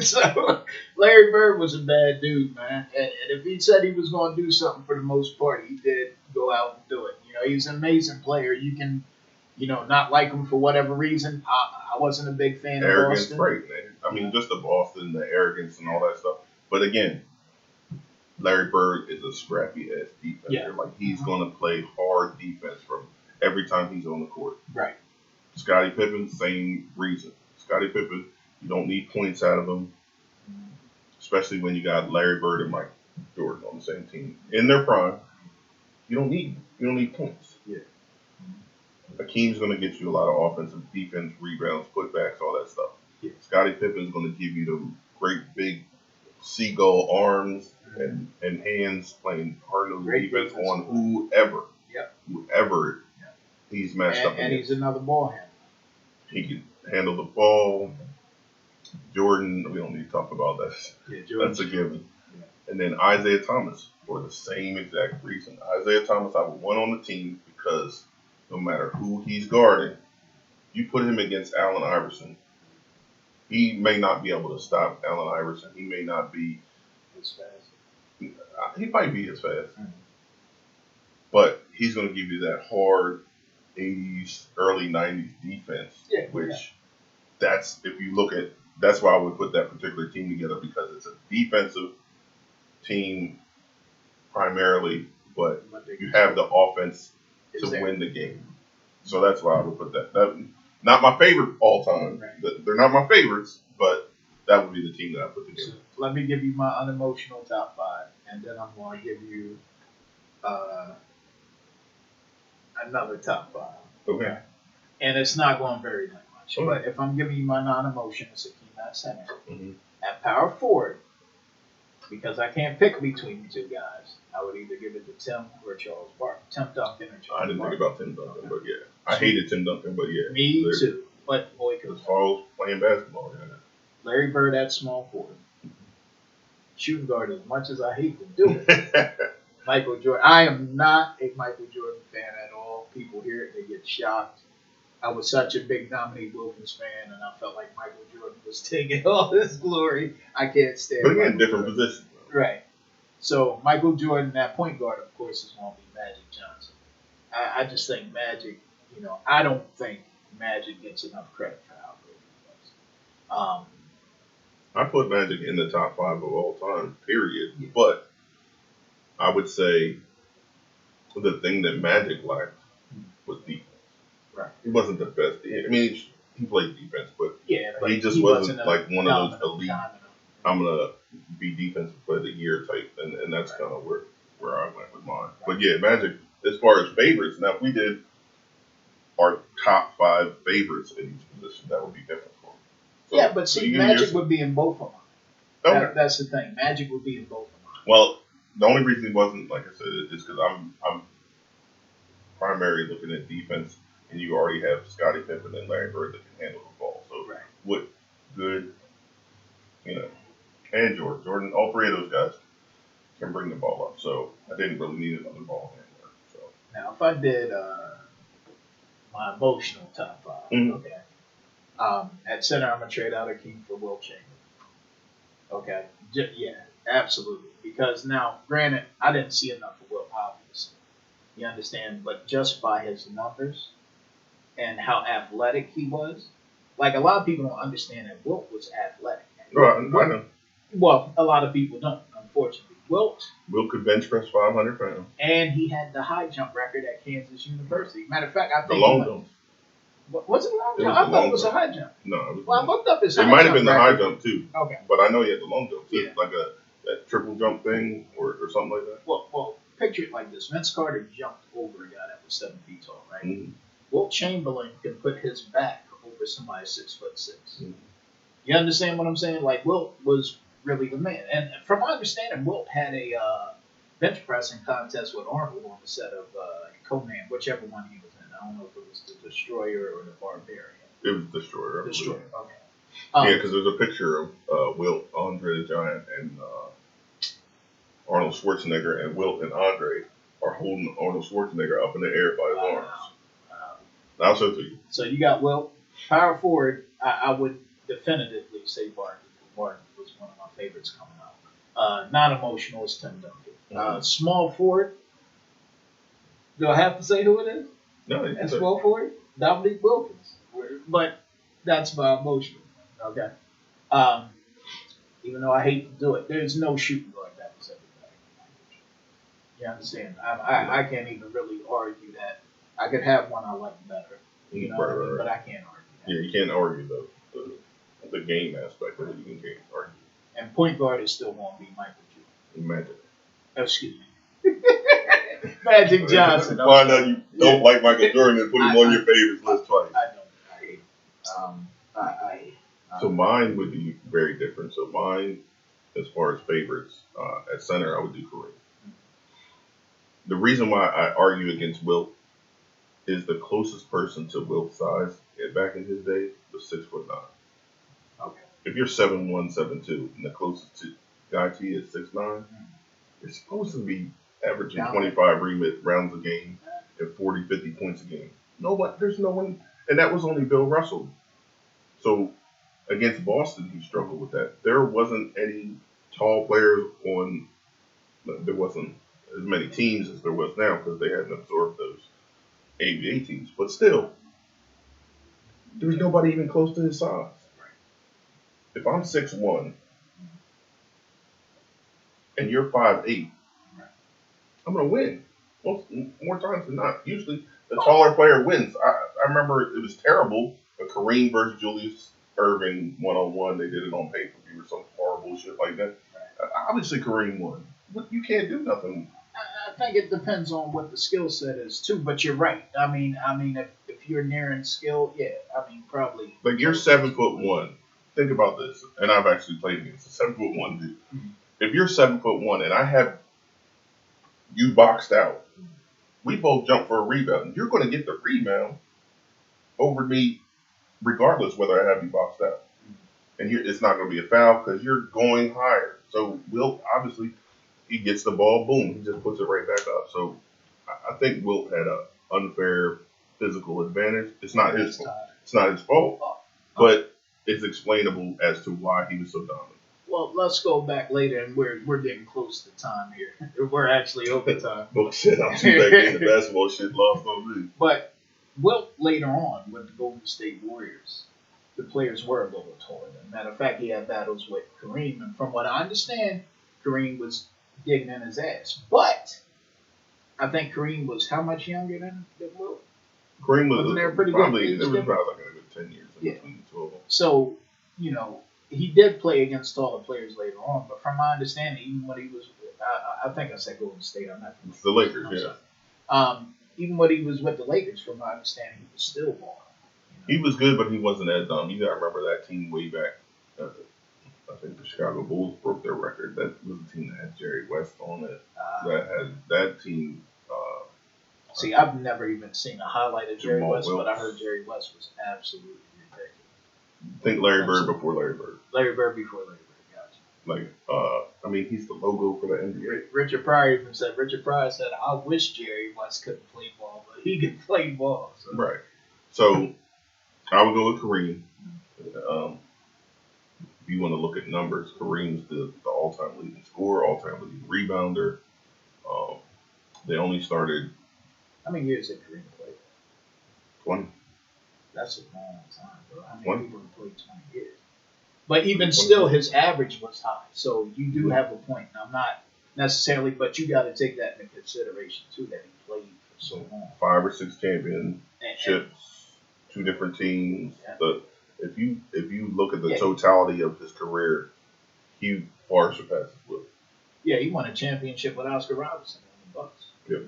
So Larry Bird was a bad dude, man. And if he said he was going to do something, for the most part, he did go out and do it. You know, he's an amazing player. You can, not like him for whatever reason. I wasn't a big fan of Boston. Great, man. I mean, just the Boston, the arrogance and all that stuff. But again, Larry Bird is a scrappy-ass defender. Yeah. Like, he's going to play hard defense from every time he's on the court. Right. Scottie Pippen, same reason. Scottie Pippen, you don't need points out of him, especially when you got Larry Bird and Mike Jordan on the same team. In their prime, you don't need points. Yeah. Akeem's going to get you a lot of offensive defense, rebounds, putbacks, all that stuff. Yeah. Scottie Pippen's going to give you the great big seagull arms and hands playing hard-nosed defense on whoever. Yep. Whoever he's matched up against. And he's another ball handler. He can handle the ball. Jordan, we don't need to talk about that. Yeah, that's a given. Yeah. And then Isaiah Thomas, for the same exact reason. Isaiah Thomas, I would want on the team because no matter who he's guarding, you put him against Allen Iverson, he may not be able to stop Allen Iverson. He may not be as fast. He might be as fast. Mm-hmm. But he's going to give you that hard 80s, early 90s defense, that's, if you look at, that's why I would put that particular team together, because it's a defensive team primarily, but you have the offense to win the game. So that's why I would put that. Not my favorite all time. Right. They're not my favorites, but that would be the team that I put together. So let me give you my unemotional top five, and then I'm going to give you another top five. Okay. And it's not going to vary that much. Okay. But if I'm giving you my non-emotion, it's Akeem at center. Mm-hmm. At power forward, because I can't pick between the two guys, I would either give it to Tim or Charles Barkley. Tim Duncan or Charles Barkley. I didn't think about Tim Duncan, but yeah. I hated Tim Duncan, but yeah. Me too. But boy, as far as playing basketball, yeah. Larry Bird at small forward. Shooting guard, as much as I hate to do it. Michael Jordan. I am not a Michael Jordan fan at all. People hear it, they get shocked. I was such a big Dominique Wilkins fan, and I felt like Michael Jordan was taking all this glory. I can't stand it. But again, different positions. Right. So Michael Jordan, that point guard, of course, is going to be Magic Johnson. I just think Magic, I don't think Magic gets enough credit for how good he was. I put Magic in the top 5 of all time, period. Yeah. But I would say the thing that Magic lacked was defense. Right. He wasn't the best. I mean, he played defense, but he just wasn't like one of those elite, I'm going to be defensive player of the year type. And that's kind of where I went with mine. Right. But yeah, Magic, as far as favorites, now if we did our top 5 favorites in each position, that would be different for me. So, but see, Magic would be in both of them. Okay. That's the thing. Magic would be in both of them. Well, the only reason he wasn't, like I said, is because I'm primarily looking at defense, and you already have Scottie Pippen and Larry Bird that can handle the ball. So Right. what good, and Jordan, all three of those guys can bring the ball up. So I didn't really need another ball handler. So Now, if I did my emotional top 5, Mhm. okay. At center, I'm gonna trade out Akeem for Will Chamberlain. Okay. Yeah, absolutely. Because now, granted, I didn't see enough of Will, obviously. You understand? But just by his numbers and how athletic he was, like a lot of people don't understand that Wilt was athletic. I know. Well, a lot of people don't, unfortunately. Wilt, Will could bench press 500 pounds. and he had the high jump record at Kansas University. Matter of fact, I The think long jump. Was it a long It jump? was I the thought long it was a jump. high jump. No, it was. Well, I looked up his It high might have jump been the record. high jump too. Okay. But I know he had the long jump too, Yeah. like that triple jump thing or something like that. Well, picture it like this: Vince Carter jumped over a guy that was 7 feet tall, right? Mm-hmm. Wilt Chamberlain can put his back over somebody 6'6". Mm-hmm. You understand what I'm saying? Like Wilt was really the man, and from my understanding, Wilt had a bench pressing contest with Arnold on the set of Conan, whichever one he was in. I don't know if it was the Destroyer or the Barbarian. It was Destroyer. Destroyer. Okay. Yeah, because there's a picture of Wilt, Andre the Giant, and Arnold Schwarzenegger, and Wilt and Andre are holding Arnold Schwarzenegger up in the air by his arms. Wow. I'll show it to you. So you got Wilt. Power forward, I would definitively say Barton. Barton was one of my favorites coming out. Not emotional is Tim Duncan. Small forward. Do I have to say who it is? No, And small forward, Dominique Wilkins. But that's my emotional. Okay. Even though I hate to do it, there's no shooting guard that was everybody. You understand? I can't even really argue that. I could have one I like better. You know what I mean? But I can't argue that. Yeah, you can't argue the game aspect of it. You can't argue. And point guard is still going to be Michael Jordan. Imagine. Excuse me. Magic Johnson. Find out you don't like Michael Jordan and put him on your favorites list twice. I don't. I hate him. So mine would be very different. So mine, as far as favorites, at center, I would do Kareem. The reason why I argue against Wilt is the closest person to Wilt's size back in his day was 6'9". Okay. If you're 7'1", 7'2", and the closest guy to you is 6'9", you're supposed to be averaging 25 rounds a game and 40, 50 points a game. There's no one, and that was only Bill Russell. So against Boston, he struggled with that. There wasn't any tall players on. There wasn't as many teams as there was now because they hadn't absorbed those ABA teams. But still, there was nobody even close to his size. If I'm 6'1" and you're 5'8", I'm gonna win. More times than not. Usually, the taller player wins. I remember it was terrible. A Kareem versus Julius Erving 1-on-1. They did it on pay-per-view or some horrible shit like that. Obviously, Kareem won. You can't do nothing. I think it depends on what the skill set is too. But you're right. I mean, if you're nearing skill, yeah. I mean, probably. Like you're 7'1". Think about this, and I've actually played against a 7'1" dude. Mm-hmm. If you're 7'1" and I have you boxed out, we both jump for a rebound. You're going to get the rebound over me, regardless whether I have you boxed out. And it's not going to be a foul because you're going higher. So Wilt, obviously, he gets the ball, boom, he just puts it right back up. So I think Wilt had an unfair physical advantage. It's not his fault. It's not his fault, but it's explainable as to why he was so dominant. Well, let's go back later, and we're getting close to time here. We're actually over time. Well, shit, I'm too back in the basketball shit lost on me. But Wilt later on with the Golden State Warriors, the players were a little taller. Matter of fact, he had battles with Kareem, and from what I understand, Kareem was digging in his ass. But I think Kareem was how much younger than Wilt? Kareem was there pretty probably good. It was probably like a good 10 years between the two of them. So he did play against taller players later on, but from my understanding, even when he was, I think I said Golden State. I'm not. It's the Lakers, yeah. Even when he was with the Lakers, from my understanding, he was still balling. He was good, but he wasn't as dumb. You got to remember that team way back. I think the Chicago Bulls broke their record. That was a team that had Jerry West on it. Uh, That had that team. See, I've never even seen a highlight of Jerry Jamal West, but I Wilkes. heard Jerry West was absolutely ridiculous. Think Larry Bird before Larry Bird. Larry Bird before Larry Bird, gotcha. Like, I mean, he's the logo for the NBA. Richard Pryor even said, I wish Jerry West couldn't play ball, but he can play ball. So. Right. So I would go with Kareem. If you want to look at numbers, Kareem's the all-time leading scorer, all-time leading rebounder. They only started How many years did Kareem play? 20. That's a long time, bro. How many 20. people have played 20 years? But even still, his average was high. So you do have a point. And I'm not necessarily, but you got to take that into consideration, too, that he played for so long. 5 or 6 championships, And 2 different teams. Yeah. But if you look at the totality of his career, he far surpasses Wilt. yeah, he won a championship with Oscar Robertson on the Bucks. Yep.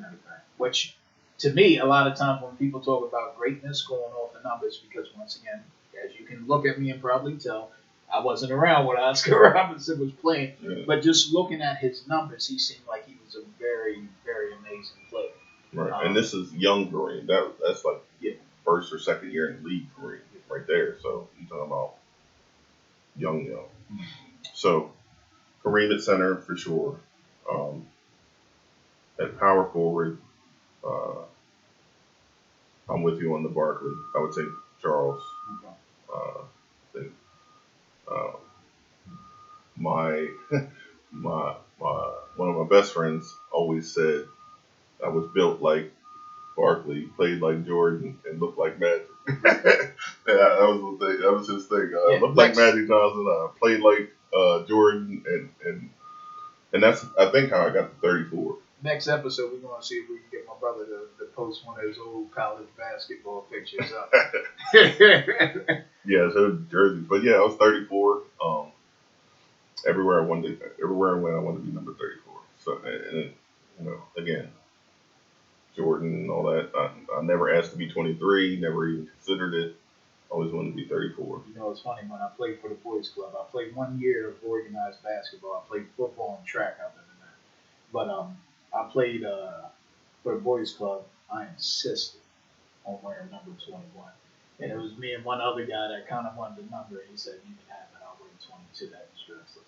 Which, to me, a lot of times when people talk about greatness going off the numbers, because once again, as you can look at me and probably tell, I wasn't around when Oscar Robertson was playing. Yeah. But just looking at his numbers, he seemed like he was a very, very amazing player. Right. And this is young Kareem. That's like first or second year in the league Kareem right there. So you're talking about young. So Kareem at center for sure. At power forward, I'm with you on the Barkley. I would take Charles. My one of my best friends always said I was built like Barkley, played like Jordan, and looked like Magic. That was the thing. That was his thing. Looked like Magic Johnson. Played like Jordan, and that's I think how I got to 34. Next episode, we're going to see if we can get my brother to post one of his old college basketball pictures up. Yeah, so jerseys. But yeah, I was 34. Everywhere I went, I wanted to be number 34. So, and again, Jordan and all that. I never asked to be 23. Never even considered it. Always wanted to be 34. It's funny, when I played for the boys club, I played 1 year of organized basketball. I played football and track other than that. But I played for the boys club. I insisted on wearing number 21. And it was me and one other guy that kind of wanted the number. And he said, you can have it. I'll wear 22. That was dress.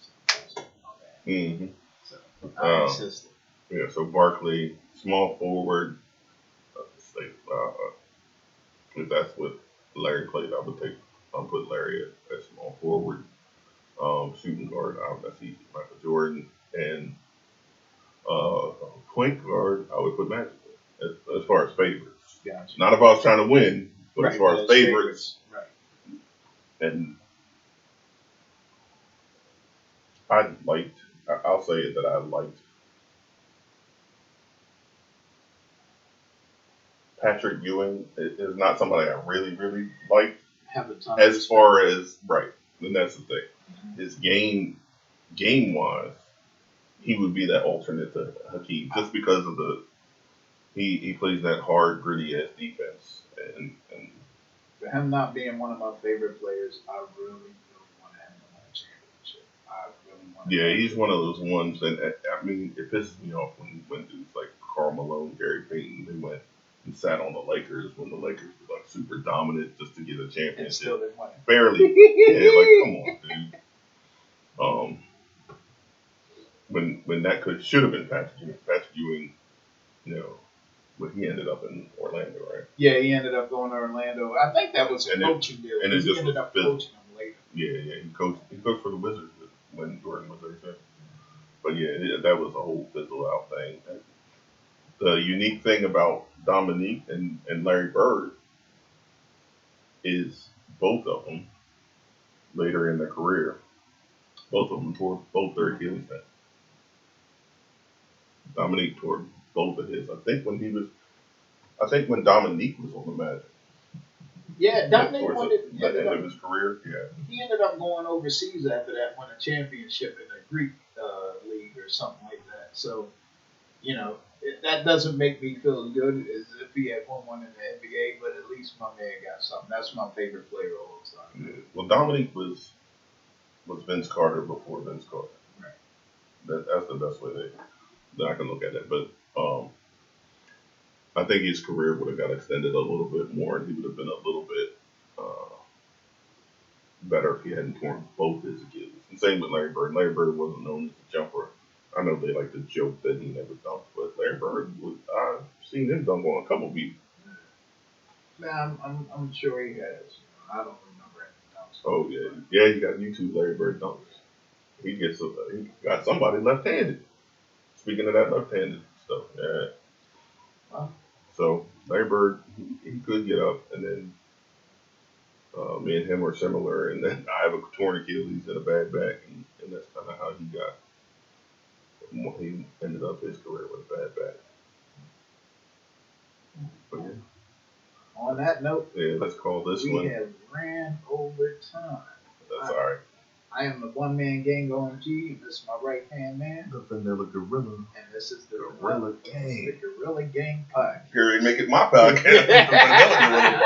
Mm-hmm. So I insisted. Yeah, so Barkley, small forward. If that's what Larry played, I'll put Larry at small forward. Shooting guard, that's easy. Michael Jordan. And point guard, I would put Magic as far as favorites. Gotcha. Not if I was trying to win, but as far as favorites. Right. And I'll say it that I liked Patrick Ewing. Is not somebody I really, really liked. As far as, right, and that's the thing. Mm-hmm. His game wise, he would be that alternate to Hakeem, just because of he plays that hard, gritty ass defense, and for him not being one of my favorite players, I really want him to win a championship. I really want. Yeah, he's one of those ones that I mean, it pisses me off when dudes like Karl Malone, Gary Payton, they went and sat on the Lakers when the Lakers were like super dominant just to get a championship. And still didn't win. Barely. Yeah, like come on, dude. When that should have been Patrick Ewing, but he ended up in Orlando, right? Yeah, he ended up going to Orlando. I think that was a coaching deal. And he ended up coaching him later. Yeah, he coached for the Wizards when Jordan was there. But yeah, that was a whole fizzle out thing. The unique thing about Dominique and Larry Bird is both of them later in their career, both of them tore both their Achilles tendons. Dominique tore both of his. I think when Dominique was on the Magic. Yeah, Dominique the end of his career. Yeah, he ended up going overseas after that, won a championship in a Greek league or something like that. So, that doesn't make me feel as good as if he had won one in the NBA, but at least my man got something. That's my favorite player of all time. Yeah. Well, Dominique was was Vince Carter before Vince Carter. Right. That's the best way that I can look at it. But I think his career would have got extended a little bit more, and he would have been a little bit better if he hadn't torn both his Achilles. And same with Larry Bird. Larry Bird wasn't known as a jumper. I know they like to joke that he never dunked, but Larry Bird, I've seen him dunk on a couple people. Nah, I'm sure he has. I don't remember anything else. Oh yeah, you got YouTube Larry Bird dunks. He got somebody left-handed. Speaking of that left-handed stuff, yeah. Wow. So Larry Bird, he could get up, and then me and him are similar, and then I have a torn Achilles and a bad back, and that's kind of how he ended up his career with a bad back. But yeah. On that note, Yeah, let's call this we one. have ran over time. That's all right. I am the one-man gang OMG. This is my right-hand man. The Vanilla Gorilla. And this is the Gorilla Gang. The Gorilla Gang Podcast. Here, make it my podcast. The Vanilla Gorilla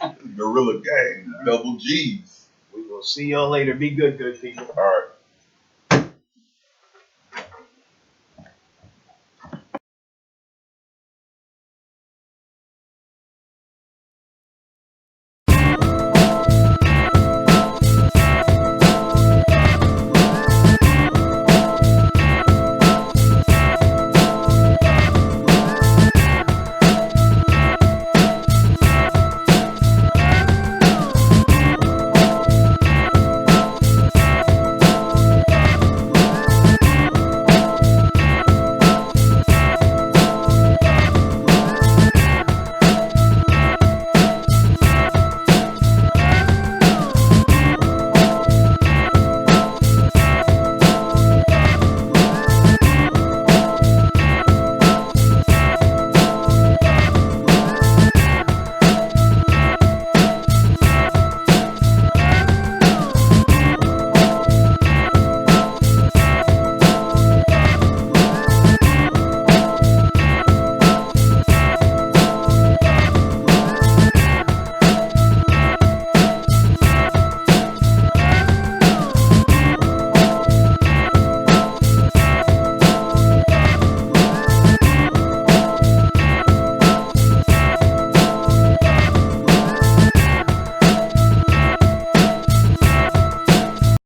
Podcast. Gorilla Gang. Double G's. We will see y'all later. Be good people. All right.